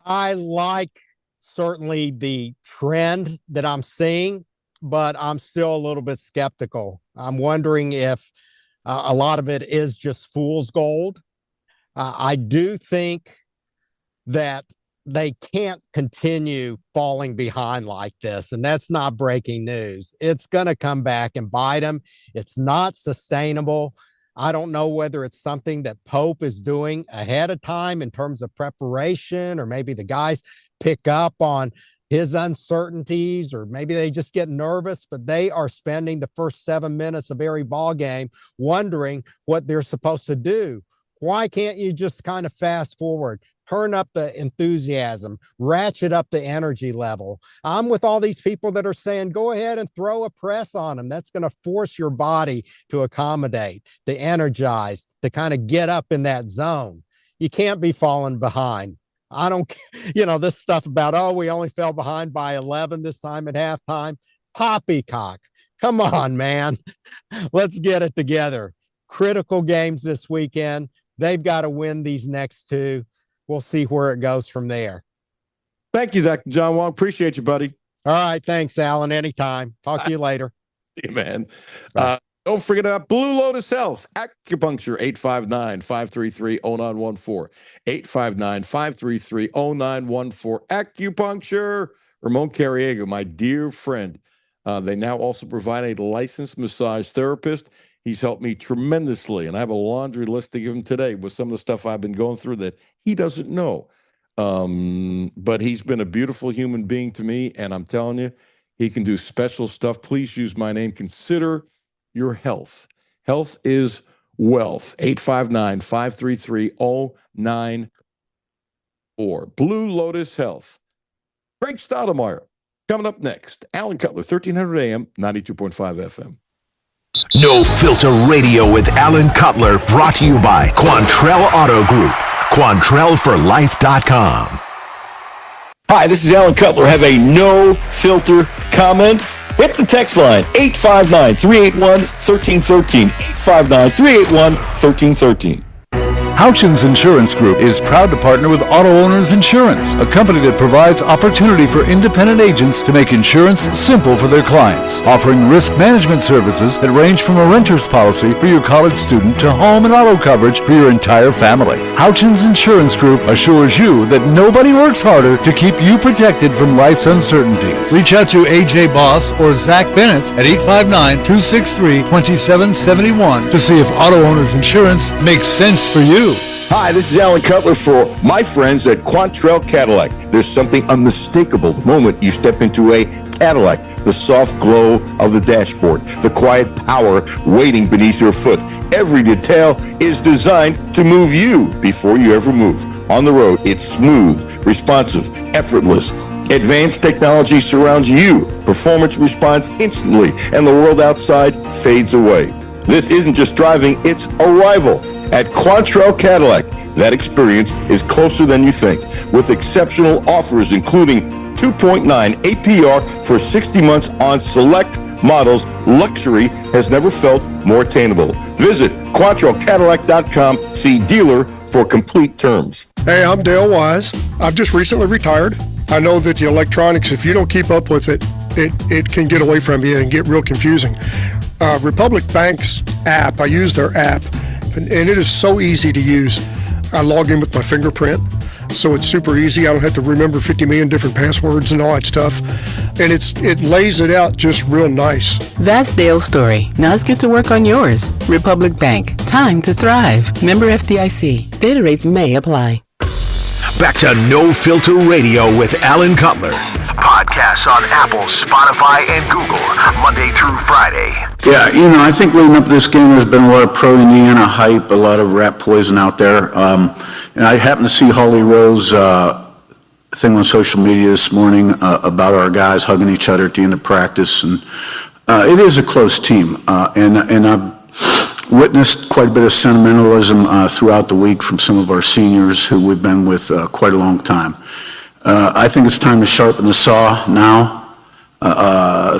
I like certainly the trend that I'm seeing, but I'm still a little bit skeptical. I'm wondering if a lot of it is just fool's gold. I do think that they can't continue falling behind like this, and that's not breaking news. It's going to come back and bite them. It's not sustainable. I don't know whether it's something that Pope is doing ahead of time in terms of preparation, or maybe the guys pick up on his uncertainties, or maybe they just get nervous, but they are spending the first 7 minutes of every ball game wondering what they're supposed to do. Why can't you just kind of fast forward, turn up the enthusiasm, ratchet up the energy level? I'm with all these people that are saying, go ahead and throw a press on them. That's going to force your body to accommodate, to energize, to kind of get up in that zone. You can't be falling behind. I don't, this stuff about, oh, we only fell behind by 11 this time at halftime. Poppycock. Come on, man. Let's get it together. critical games this weekend. They've got to win these next two. We'll see where it goes from there. Thank you, Dr. John Wong. Appreciate you, buddy. All right. Thanks, Alan. Anytime. Talk to you later. Hey, man. Don't forget about Blue Lotus Health, Acupuncture, 859-533-0914. 859-533-0914. Acupuncture. Ramon Carriego, my dear friend. They now also provide a licensed massage therapist. He's helped me tremendously, and I have a laundry list to give him today with some of the stuff I've been going through that he doesn't know. But he's been a beautiful human being to me, and I'm telling you, he can do special stuff. Please use my name. Consider your health. Health is wealth. 859-533-0914. Blue Lotus Health. Greg Stoudemire coming up next. Alan Cutler, 1300 AM, 92.5 FM. No Filter Radio with Alan Cutler, brought to you by Quantrell Auto Group. QuantrellForLife.com. Hi, this is Alan Cutler. Have a no filter comment? Hit the text line, 859-381-1313. 859-381-1313. Houchins Insurance Group is proud to partner with Auto Owners Insurance, a company that provides opportunity for independent agents to make insurance simple for their clients, offering risk management services that range from a renter's policy for your college student to home and auto coverage for your entire family. Houchins Insurance Group assures you that nobody works harder to keep you protected from life's uncertainties. Reach out to AJ Boss or Zach Bennett at 859-263-2771 to see if Auto Owners Insurance makes sense for you. Hi, this is Alan Cutler for my friends at Quantrell Cadillac. There's something unmistakable the moment you step into a Cadillac. The soft glow of the dashboard, the quiet power waiting beneath your foot. Every detail is designed to move you before you ever move. On the road, it's smooth, responsive, effortless. Advanced technology surrounds you. Performance responds instantly, and the world outside fades away. This isn't just driving, it's arrival. At Quantrell Cadillac, that experience is closer than you think, with exceptional offers including 2.9 APR for 60 months on select models. Luxury has never felt more attainable. Visit QuantrellCadillac.com. See dealer for complete terms. Hey, I'm Dale Wise. I've just recently retired. I know that the electronics, if you don't keep up with it, it can get away from you and get real confusing. Republic Bank's app, I use their app, and it is so easy to use. I log in with my fingerprint, so it's super easy. I don't have to remember 50 million different passwords and all that stuff. And it lays it out just real nice. That's Dale's story. Now let's get to work on yours. Republic Bank. Time to thrive. Member FDIC. Data rates may apply. Back to No Filter Radio with Alan Cutler. Podcasts on Apple, Spotify, and Google, Monday through Friday. Yeah, I think leading up to this game, there's been a lot of pro-Indiana hype, a lot of rat poison out there. And I happened to see Holly Rowe's thing on social media this morning about our guys hugging each other at the end of practice. And it is a close team. And I've witnessed quite a bit of sentimentalism throughout the week from some of our seniors who we've been with quite a long time. I think it's time to sharpen the saw now,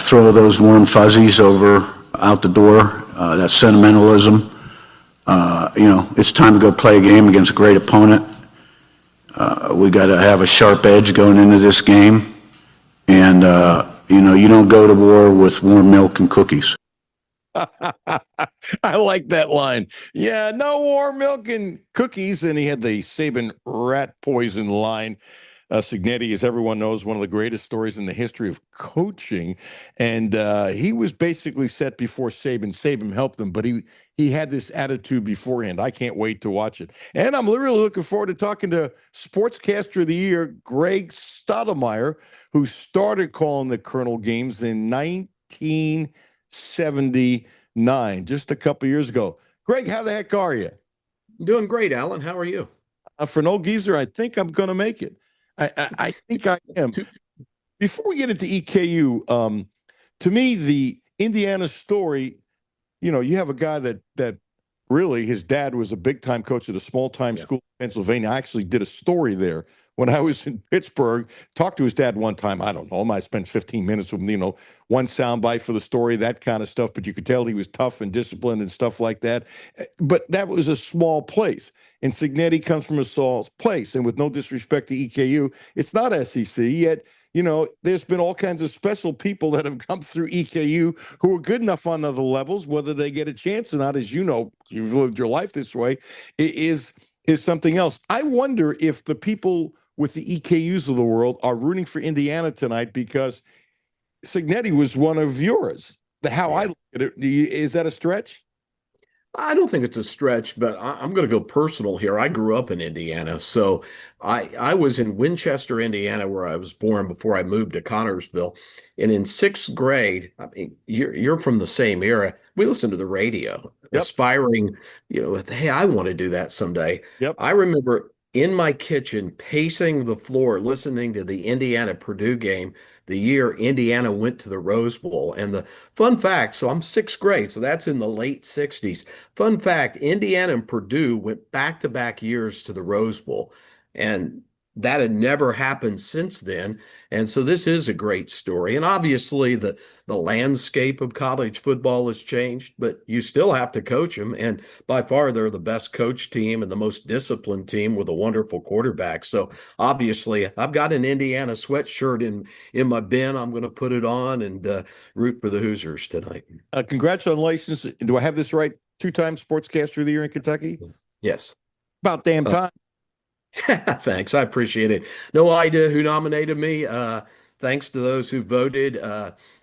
throw those warm fuzzies out the door, that sentimentalism. It's time to go play a game against a great opponent. We got to have a sharp edge going into this game. And, you don't go to war with warm milk and cookies. I like that line. Yeah, no warm milk and cookies. And he had the Saban rat poison line. Signetti, as everyone knows, one of the greatest stories in the history of coaching. And he was basically set before Saban. Saban helped him, but he had this attitude beforehand. I can't wait to watch it. And I'm really looking forward to talking to Sportscaster of the Year, Greg Stoudemire, who started calling the Colonel games in 1979, just a couple years ago. Greg, how the heck are you? Doing great, Alan. How are you? For an old geezer, I think I'm going to make it. I think I am. Before we get into EKU, to me, the Indiana story, you have a guy that really, his dad was a big-time coach at a small-time school in Pennsylvania. I actually did a story there when I was in Pittsburgh, talked to his dad one time. I don't know, I might spend 15 minutes with him, one soundbite for the story, that kind of stuff. But you could tell he was tough and disciplined and stuff like that. But that was a small place. And Signetti comes from a small place. And with no disrespect to EKU, it's not SEC yet. There's been all kinds of special people that have come through EKU who are good enough on other levels, whether they get a chance or not, as you know, you've lived your life this way, is something else. I wonder if the people with the EKUs of the world are rooting for Indiana tonight because Signetti was one of yours. I look at it, is that a stretch? I don't think it's a stretch, but I'm going to go personal here. I grew up in Indiana, so I was in Winchester, Indiana, where I was born before I moved to Connorsville. And in sixth grade, I mean, you're from the same era. We listened to the radio, aspiring, hey, I want to do that someday. Yep. I remember in my kitchen, pacing the floor, listening to the Indiana-Purdue game, the year Indiana went to the Rose Bowl. And the fun fact, so I'm sixth grade, so that's in the late 60s. Fun fact, Indiana and Purdue went back-to-back years to the Rose Bowl. And that had never happened since then. And so this is a great story. And obviously the landscape of college football has changed, but you still have to coach them. And by far, they're the best coach team and the most disciplined team with a wonderful quarterback. So obviously, I've got an Indiana sweatshirt in my bin. I'm going to put it on and root for the Hoosiers tonight. Congratulations. Do I have this right? 2-time Sportscaster of the Year in Kentucky? Yes. About damn time. Thanks. I appreciate it. No idea who nominated me. Thanks to those who voted.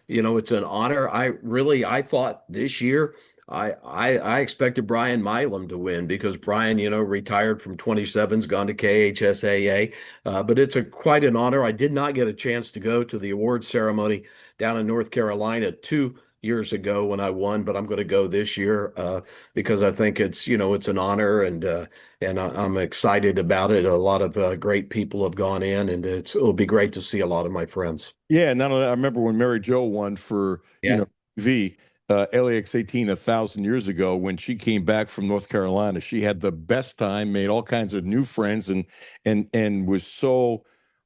It's an honor. I thought this year I expected Brian Milam to win because Brian, retired from 27's, gone to KHSAA. But it's quite an honor. I did not get a chance to go to the award ceremony down in North Carolina 2 years ago when I won, but I'm going to go this year because I think it's an honor and I'm excited about it. A lot of great people have gone in, and it'll be great to see a lot of my friends. Yeah, none of that. I remember when Mary Jo won for LAX 18 1,000 years ago when she came back from North Carolina. She had the best time, made all kinds of new friends, and was so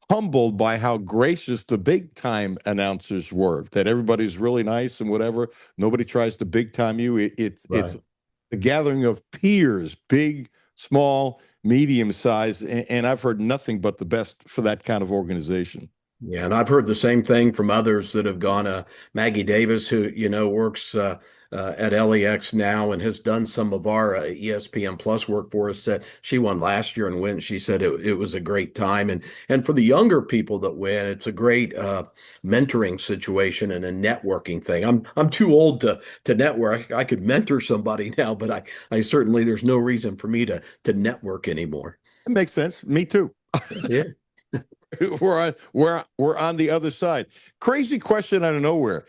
humbled by how gracious the big time announcers were, that everybody's really nice and whatever. Nobody tries to big time you. It's a gathering of peers, big, small, medium size. And I've heard nothing but the best for that kind of organization. Yeah, and I've heard the same thing from others that have gone. Maggie Davis, who works at LAX now and has done some of our ESPN Plus work for us, said she won last year and went. She said it was a great time, and for the younger people that win, it's a great mentoring situation and a networking thing. I'm too old to network. I could mentor somebody now, but I certainly there's no reason for me to network anymore. It makes sense. Me too. Yeah. We're on the other side. Crazy question out of nowhere.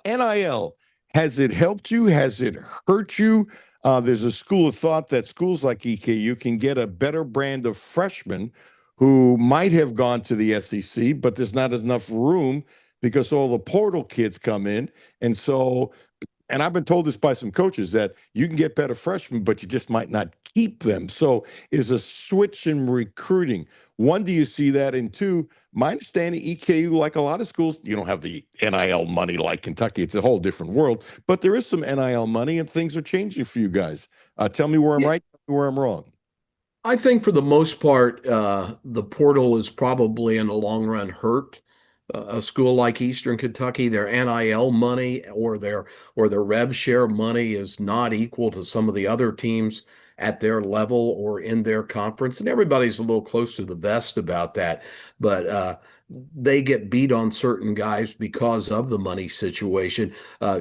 NIL, has it helped you? Has it hurt you? There's a school of thought that schools like EKU can get a better brand of freshmen who might have gone to the SEC, but there's not enough room because all the portal kids come in. And I've been told this by some coaches that you can get better freshmen, but you just might not keep them. So is a switch in recruiting. One, do you see that? And two, my understanding, EKU, like a lot of schools, you don't have the NIL money like Kentucky. It's a whole different world. But there is some NIL money, and things are changing for you guys. Tell me where I'm right, tell me where I'm wrong. I think for the most part, the portal is probably in the long run hurt a school like Eastern Kentucky. Their NIL money or their rev share money is not equal to some of the other teams at their level or in their conference. And everybody's a little close to the vest about that. But they get beat on certain guys because of the money situation.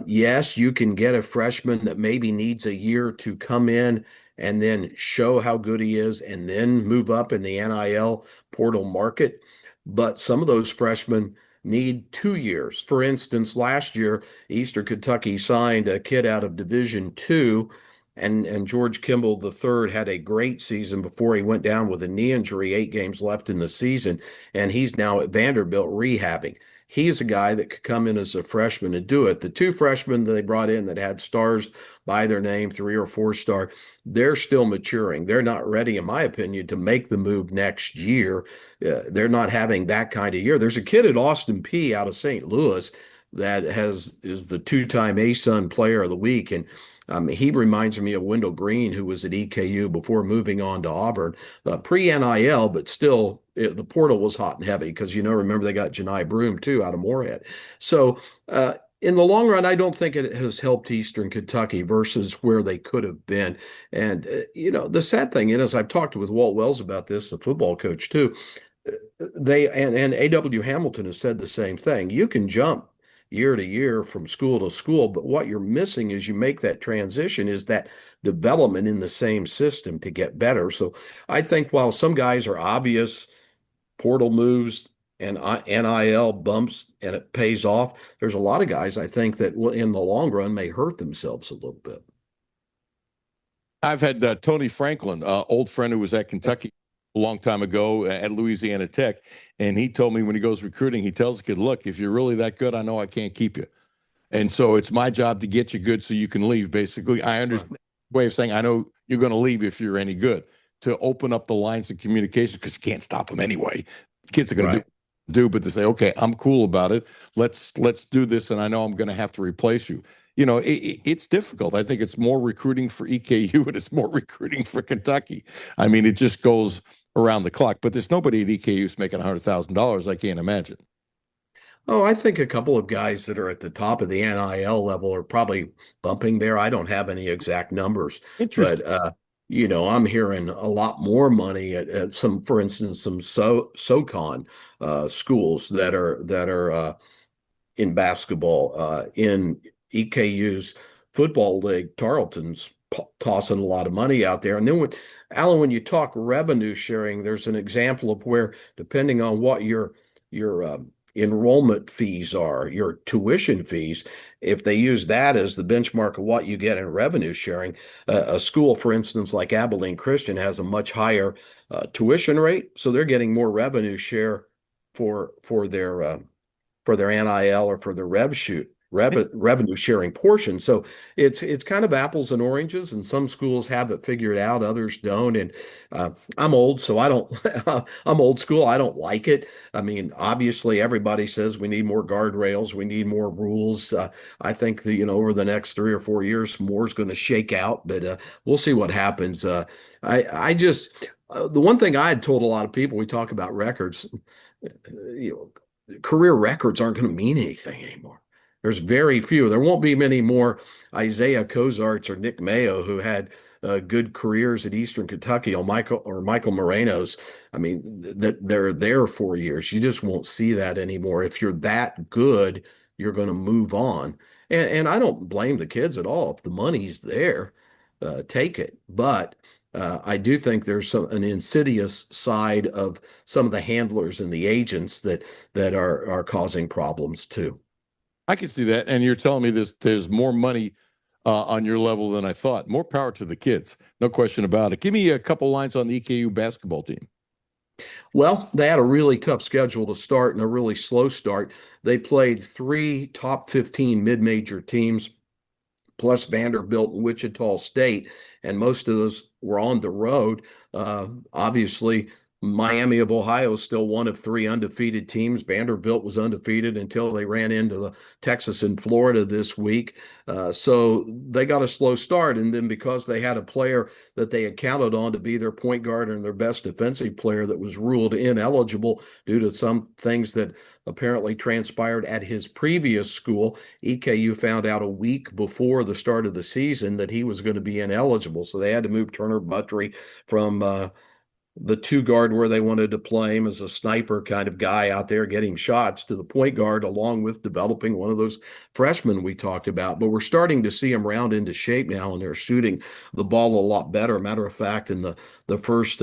Yes, you can get a freshman that maybe needs a year to come in and then show how good he is and then move up in the NIL portal market. But some of those freshmen need 2 years. For instance, last year, Eastern Kentucky signed a kid out of Division II and George Kimball III had a great season before he went down with a knee injury, 8 games left in the season, and he's now at Vanderbilt rehabbing. He's a guy that could come in as a freshman and do it. The 2 freshmen that they brought in that had stars by their name, 3 or 4 star, they're still maturing. They're not ready, in my opinion, to make the move next year. They're not having that kind of year. There's a kid at Austin P out of St. Louis that is the 2-time ASUN Player of the Week, and he reminds me of Wendell Green, who was at EKU before moving on to Auburn, pre-NIL, but still the portal was hot and heavy because, remember they got Janai Broom too out of Moorhead. So in the long run, I don't think it has helped Eastern Kentucky versus where they could have been. And, the sad thing is, I've talked with Walt Wells about this, the football coach too. And A.W. Hamilton has said the same thing. You can jump year to year from school to school, but what you're missing is you make that transition is that development in the same system to get better. So I think while some guys are obvious portal moves and NIL bumps and it pays off, there's a lot of guys I think that in the long run may hurt themselves a little bit. I've had Tony Franklin, old friend who was at Kentucky a long time ago at Louisiana Tech, and he told me when he goes recruiting, he tells the kid, look, if you're really that good, I know I can't keep you. And so it's my job to get you good so you can leave, basically. I understand the way of saying I know you're going to leave if you're any good, to open up the lines of communication because you can't stop them anyway. Kids are going to do, but to say, okay, I'm cool about it. Let's do this, and I know I'm going to have to replace you. It's difficult. I think it's more recruiting for EKU and it's more recruiting for Kentucky. I mean, it just goes around the clock, but there's nobody at EKU who's making $100,000. I can't imagine. Oh, I think a couple of guys that are at the top of the NIL level are probably bumping there. I don't have any exact numbers, but I'm hearing a lot more money at some, for instance, some SoCon schools that are in basketball, in EKU's football league. Tarleton's tossing a lot of money out there. And then when you talk revenue sharing, there's an example of where, depending on what your enrollment fees are, your tuition fees, if they use that as the benchmark of what you get in revenue sharing, a school, for instance, like Abilene Christian has a much higher tuition rate, so they're getting more revenue share for their NIL or for their revenue sharing portion. So it's kind of apples and oranges, and some schools have it figured out, others don't. And I'm old, so I don't. I'm old school. I don't like it. I mean, obviously, everybody says we need more guardrails, we need more rules. I think that over the next 3 or 4 years, more is going to shake out, but we'll see what happens. I just the one thing I had told a lot of people, we talk about records. Career records aren't going to mean anything anymore. There's very few. There won't be many more Isaiah Cozarts or Nick Mayo who had good careers at Eastern Kentucky, or Michael Moreno's. I mean, that they're there 4 years. You just won't see that anymore. If you're that good, you're going to move on. And I don't blame the kids at all. If the money's there, take it. But I do think there's an insidious side of some of the handlers and the agents that are causing problems too. I can see that. And you're telling me there's more money on your level than I thought. More power to the kids. No question about it. Give me a couple lines on the EKU basketball team. Well, they had a really tough schedule to start and a really slow start. They played 3 top 15 mid-major teams, plus Vanderbilt and Wichita State, and most of those were on the road. Obviously, Miami of Ohio is still one of 3 undefeated teams. Vanderbilt was undefeated until they ran into the Texas and Florida this week. So they got a slow start. And then because they had a player that they had counted on to be their point guard and their best defensive player that was ruled ineligible due to some things that apparently transpired at his previous school, EKU found out a week before the start of the season that he was going to be ineligible. So they had to move Turner Buttrey from the two guard where they wanted to play him as a sniper kind of guy out there getting shots, to the point guard, along with developing one of those freshmen we talked about. But we're starting to see him round into shape now, and they're shooting the ball a lot better. Matter of fact, in the first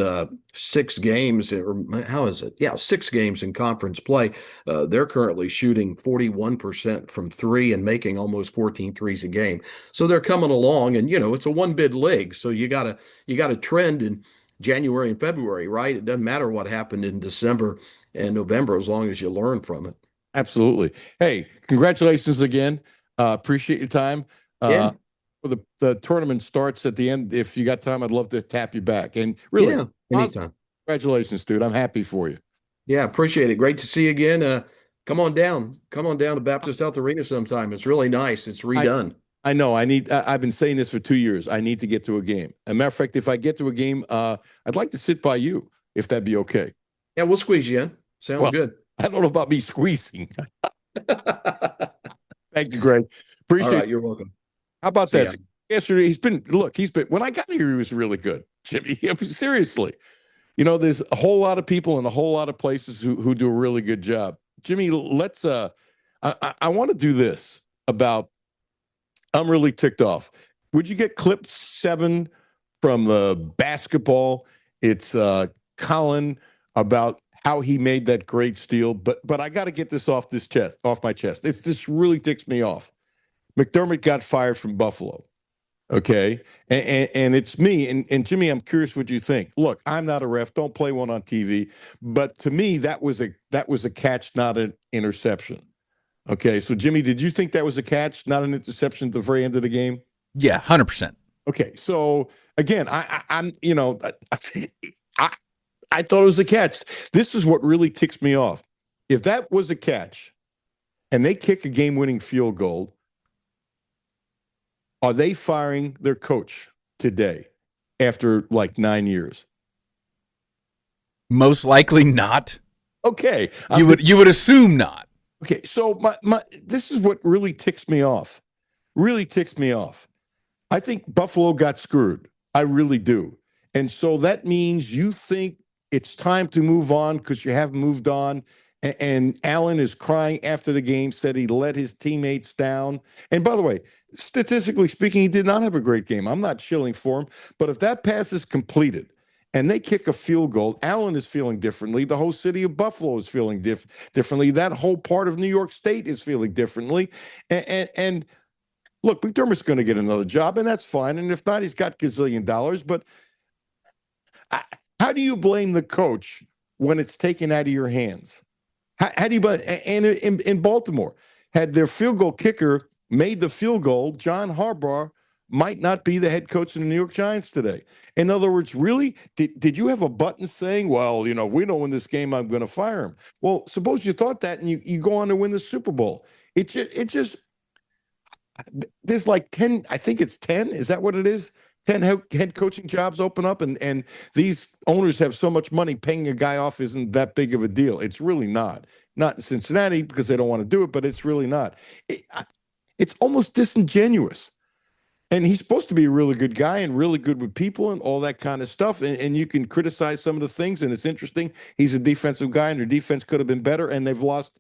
6 games, or how is it? Yeah, 6 games in conference play, they're currently shooting 41% from three and making almost 14 threes a game. So they're coming along, and it's a one bid league, so you got to trend in January and February, right? It doesn't matter what happened in December and November as long as you learn from it. Absolutely. Hey, congratulations again. Appreciate your time. Yeah. The tournament starts at the end. If you got time, I'd love to tap you back. And really, Yeah, anytime. Congratulations, dude. I'm happy for you. Yeah, appreciate it. Great to see you again. Come on down. Come on down to Baptist Health Arena sometime. It's really nice. It's redone. I know. I've been saying this for 2 years. I need to get to a game. As a matter of fact, if I get to a game, I'd like to sit by you, if that'd be okay. Yeah, we'll squeeze you in. Sounds good. I don't know about me squeezing. Thank you, Greg. Appreciate All right, you're welcome. How about See that? Yesterday, he's been, when I got here, he was really good, Jimmy. Seriously. There's a whole lot of people in a whole lot of places who do a really good job. Jimmy, let's, I want to do this about, I'm really ticked off. Would you get clip 7 from the basketball? It's Colin about how he made that great steal, but I got to get this off my chest. This really ticks me off. McDermott got fired from Buffalo. Okay. And it's me. And Jimmy, I'm curious what you think. Look, I'm not a ref. Don't play one on TV. But to me, that was a catch, not an interception. Okay. So Jimmy, did you think that was a catch, not an interception at the very end of the game? Yeah, 100%. Okay. So again, I'm I thought it was a catch. This is what really ticks me off. If that was a catch and they kick a game-winning field goal, are they firing their coach today after like 9 years? Most likely not. Okay. You would assume not. Okay. So this is what really ticks me off. Really ticks me off. I think Buffalo got screwed. I really do. And so that means you think it's time to move on because you haven't moved on. And Allen is crying after the game, said he let his teammates down. And by the way, statistically speaking, he did not have a great game. I'm not shilling for him. But if that pass is completed and they kick a field goal, Allen is feeling differently. The whole city of Buffalo is feeling differently. That whole part of New York State is feeling differently. And look, McDermott's going to get another job, and that's fine. And if not, he's got gazillion dollars. But how do you blame the coach when it's taken out of your hands? How do you? And in Baltimore, had their field goal kicker made the field goal, John Harbaugh might not be the head coach of the New York Giants today. In other words, really, did you have a button saying, well, if we don't win this game, I'm going to fire him? Well, suppose you thought that and you go on to win the Super Bowl. It just there's like 10, I think it's 10. Is that what it is? 10 head coaching jobs open up, and these owners have so much money, paying a guy off isn't that big of a deal. It's really not. Not in Cincinnati because they don't want to do it, but it's really not. It's almost disingenuous. And he's supposed to be a really good guy and really good with people and all that kind of stuff. And you can criticize some of the things, and it's interesting. He's a defensive guy, and their defense could have been better, and they've lost.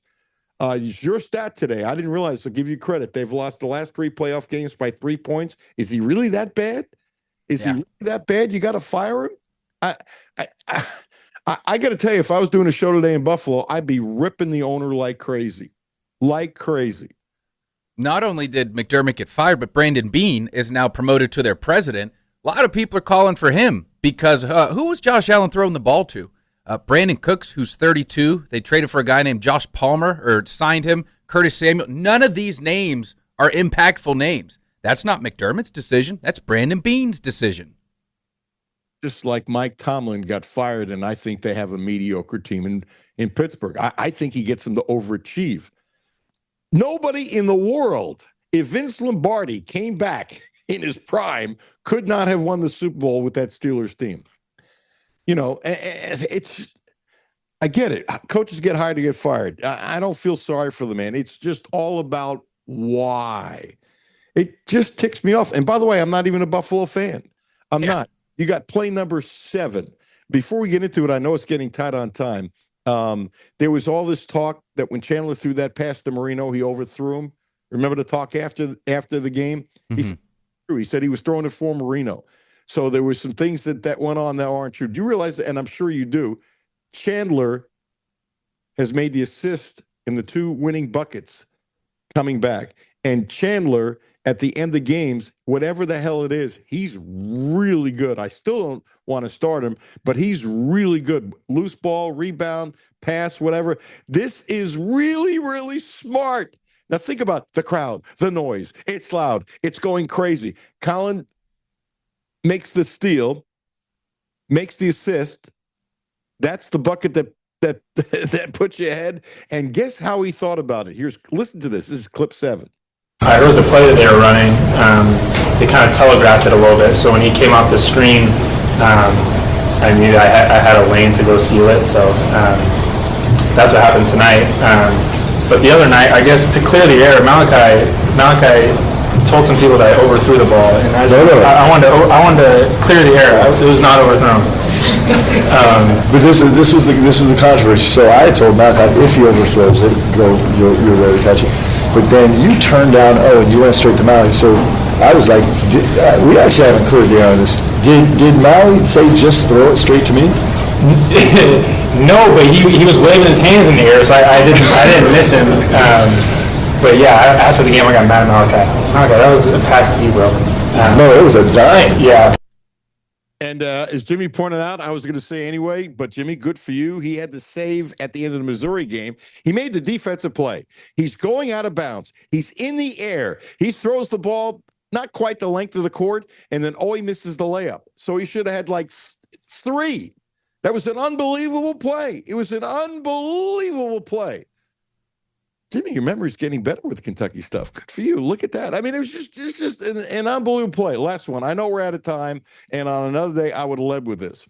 Your stat today, I didn't realize, so give you credit. They've lost the last 3 playoff games by 3 points. Is he really that bad? Is he really that bad? You got to fire him? I got to tell you, if I was doing a show today in Buffalo, I'd be ripping the owner like crazy. Like crazy. Not only did McDermott get fired, but Brandon Beane is now promoted to their president. A lot of people are calling for him because who was Josh Allen throwing the ball to? Brandon Cooks, who's 32. They traded for a guy named Josh Palmer, or signed him. Curtis Samuel. None of these names are impactful names. That's not McDermott's decision. That's Brandon Beane's decision. Just like Mike Tomlin got fired, and I think they have a mediocre team in Pittsburgh. I think he gets them to overachieve. Nobody in the world, if Vince Lombardi came back in his prime, could not have won the Super Bowl with that Steelers team. I get it. Coaches get hired to get fired. I don't feel sorry for the man. It's just all about why. It just ticks me off. And by the way, I'm not even a Buffalo fan. I'm not. You got play number 7. before we get into it, I know it's getting tight on time. There was all this talk that when Chandler threw that pass to Marino, he overthrew him. Remember the talk after the game? He said he was throwing it for Marino. So there were some things that went on that aren't true. Do you realize, and I'm sure you do, Chandler has made the assist in the 2 winning buckets coming back. And Chandler, at the end of games, whatever the hell it is, he's really good. I still don't want to start him, but he's really good. Loose ball, rebound, pass, whatever. This is really, really smart. Now think about the crowd, the noise. It's loud. It's going crazy. Colin makes the steal, makes the assist. That's the bucket that puts you ahead. And guess how he thought about it. Listen to this. This is clip 7. I heard the play that they were running. They kind of telegraphed it a little bit. So when he came off the screen, I knew I had a lane to go steal it. So that's what happened tonight. But the other night, I guess to clear the air, Malachi told some people that I overthrew the ball, and I wanted to clear the air. It was not overthrown. But this was the controversy. So I told Malachi, if he overthrows it, you're ready to catch it. But then you turned down and you went straight to Malachi. So I was like, we actually haven't cleared the air on this. Did Malachi say just throw it straight to me? No, but he was waving his hands in the air, so I didn't miss him. But yeah, after the game, I got mad at Malachi. Malachi, that was a pass to you, bro. No, it was a dime. Yeah. And as Jimmy pointed out, I was going to say anyway, but Jimmy, good for you. He had the save at the end of the Missouri game. He made the defensive play. He's going out of bounds. He's in the air. He throws the ball not quite the length of the court, and then he misses the layup. So he should have had like 3. That was an unbelievable play. It was an unbelievable play. Jimmy, your memory's getting better with Kentucky stuff. Good for you. Look at that. I mean, it's just an unbelievable play. Last one. I know we're out of time, and on another day, I would have led with this.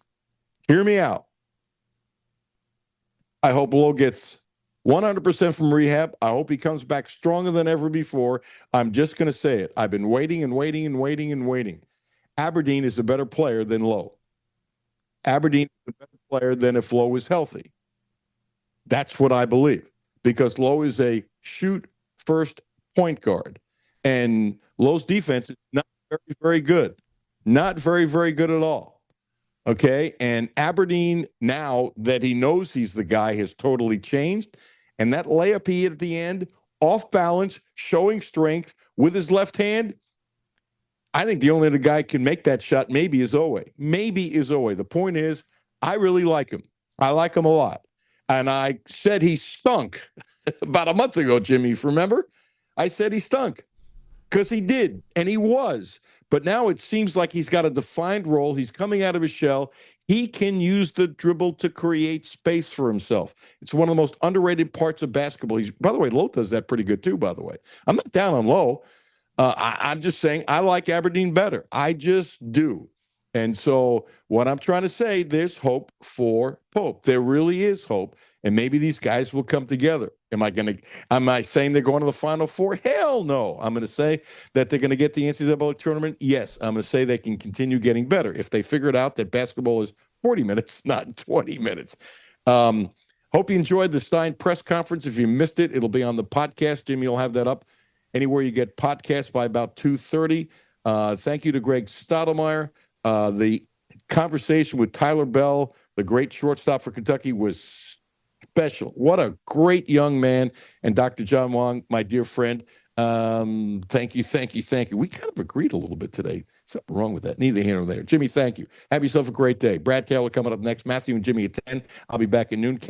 Hear me out. I hope Lowe gets 100% from rehab. I hope he comes back stronger than ever before. I'm just going to say it. I've been waiting and waiting and waiting and waiting. Aberdeen is a better player than Lowe. Aberdeen is a better player than if Lowe was healthy. That's what I believe. Because Lowe is a shoot-first point guard. And Lowe's defense is not very, very good. Not very, very good at all. Okay? And Aberdeen, now that he knows he's the guy, has totally changed. And that layup he hit at the end, off balance, showing strength with his left hand, I think the only other guy can make that shot maybe is Owe. Maybe is Owe. The point is, I really like him. I like him a lot. And I said he stunk about a month ago, Jimmy, if you remember? I said he stunk because he did, and he was. But now it seems like he's got a defined role. He's coming out of his shell. He can use the dribble to create space for himself. It's one of the most underrated parts of basketball. By the way, Lowe does that pretty good too, by the way. I'm not down on Lowe. I'm just saying I like Aberdeen better. I just do. And so what I'm trying to say, there's hope for Pope. There really is hope. And maybe these guys will come together. Am I saying they're going to the Final Four? Hell no. I'm going to say that they're going to get the NCAA tournament. Yes. I'm going to say they can continue getting better if they figured out that basketball is 40 minutes, not 20 minutes. Hope you enjoyed the Stein press conference. If you missed it, it'll be on the podcast. Jimmy will have that up anywhere you get podcasts by about 2:30. Thank you to Greg Stottlemyre. The conversation with Tyler Bell, the great shortstop for Kentucky, was special. What a great young man. And Dr. John Wong, my dear friend, thank you. We kind of agreed a little bit today. Something wrong with that. Neither here nor there. Jimmy, thank you. Have yourself a great day. Brad Taylor coming up next. Matthew and Jimmy at 10. I'll be back at noon.